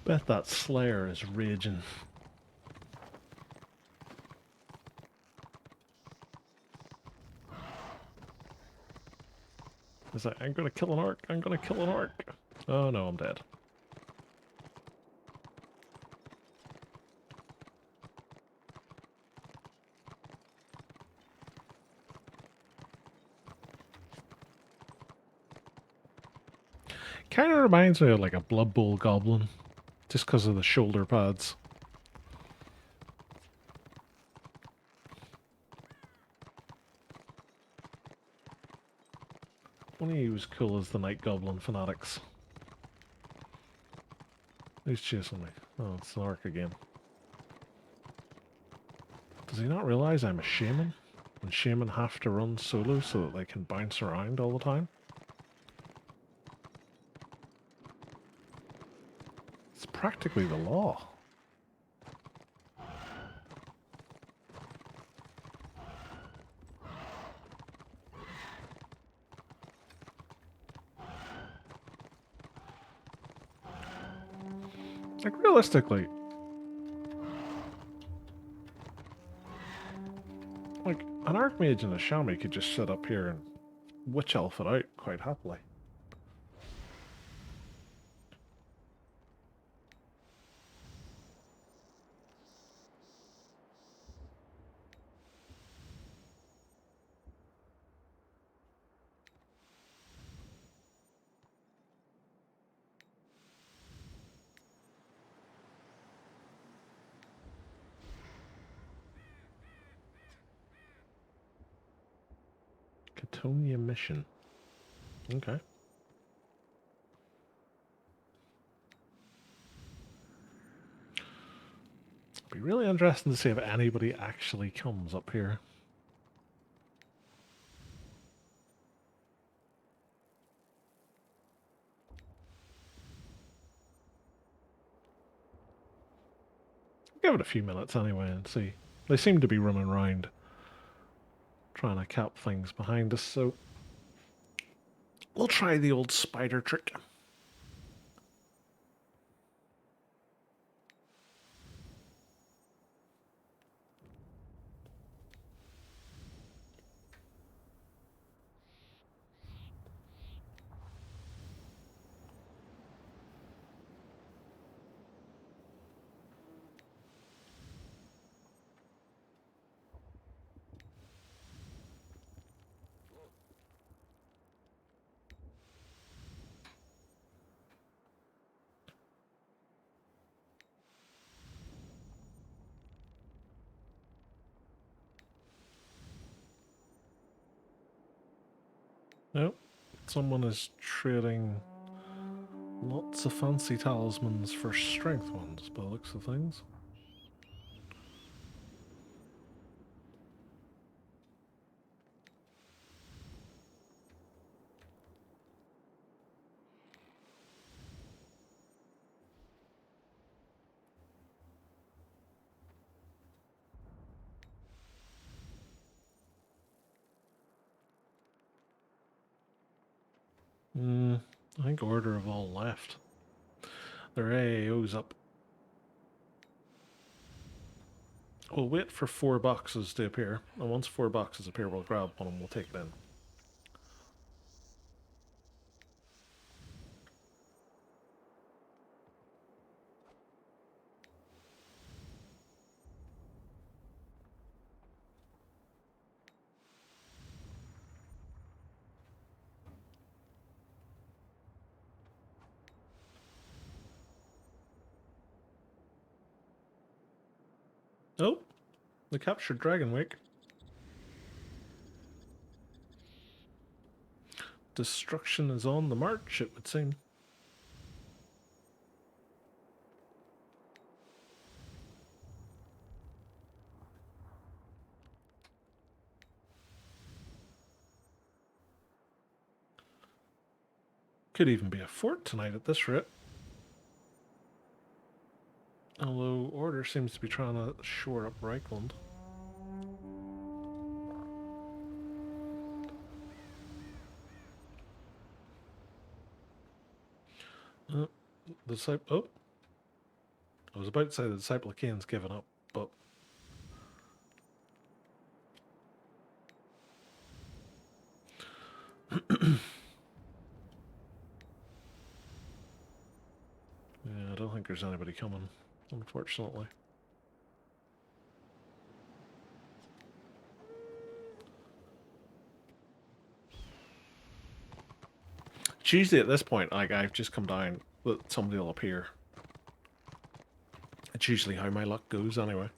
Bet that Slayer is raging. He's like, I'm gonna kill an orc, I'm gonna kill an orc. Oh no, I'm dead. Kind of reminds me of like a Blood Bowl goblin, just because of the shoulder pads. Only he was cool as the Night Goblin fanatics. Who's chasing me? Oh, it's an orc again. Does he not realize I'm a shaman? And shaman have to run solo so that they can bounce around all the time? practically the law. Like, realistically, like, an Archmage and a Shami could just sit up here and witch elf it out quite happily. Catonia mission. Okay. Be really interesting to see if anybody actually comes up here. Give it a few minutes anyway and see. They seem to be running around trying to cap things behind us, so we'll try the old spider trick. Nope. Someone is trading lots of fancy talismans for strength ones, by the looks of things. I think Order have all left. Their AAO's up. We'll wait for 4 boxes to appear, and once 4 boxes appear, we'll grab one and we'll take it in. Oh, the captured Dragon Wake. Destruction is on the march, it would seem. Could even be a fort tonight at this rate. Although Order seems to be trying to shore up Reichland. Oh, I was about to say the Disciple of Cain's given up, but yeah, I don't think there's anybody coming, unfortunately. It's usually at this point, like, I've just come down, that somebody will appear. It's usually how my luck goes anyway.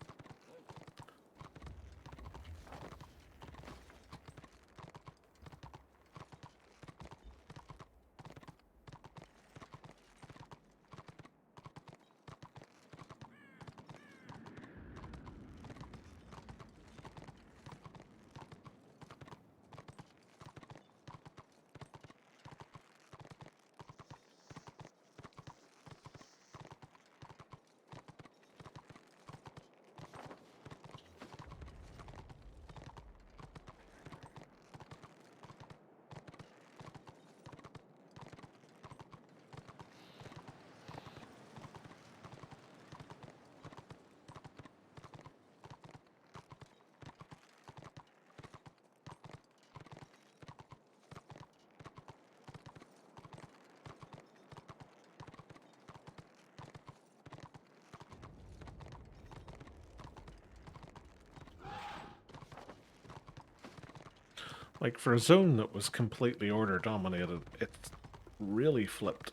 Like, for a zone that was completely order dominated, it really flipped.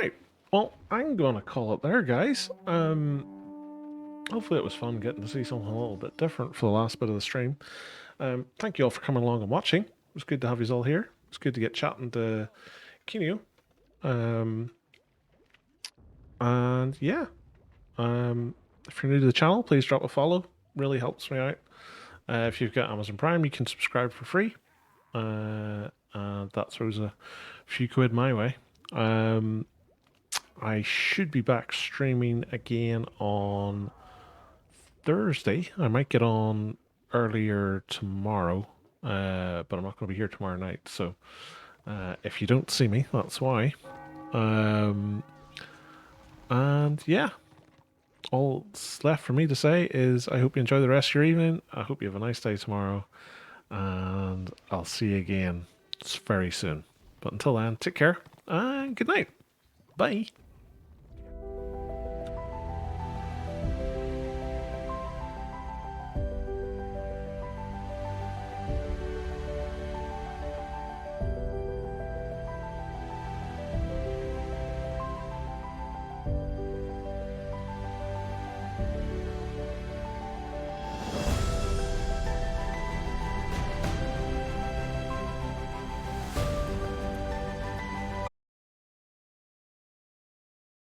Right. Well, I'm going to call it there, guys. Hopefully it was fun getting to see something a little bit different for the last bit of the stream. Thank you all for coming along and watching. It was good to have you all here. It's good to get chatting to Kineo. And yeah, if you're new to the channel, please drop a follow. Really helps me out. If you've got Amazon Prime, you can subscribe for free. And that throws a few quid my way. I should be back streaming again on Thursday. I might get on earlier tomorrow, but I'm not going to be here tomorrow night. So if you don't see me, that's why. And yeah, all that's left for me to say is I hope you enjoy the rest of your evening. I hope you have a nice day tomorrow. And I'll see you again very soon. But until then, take care and good night. Bye.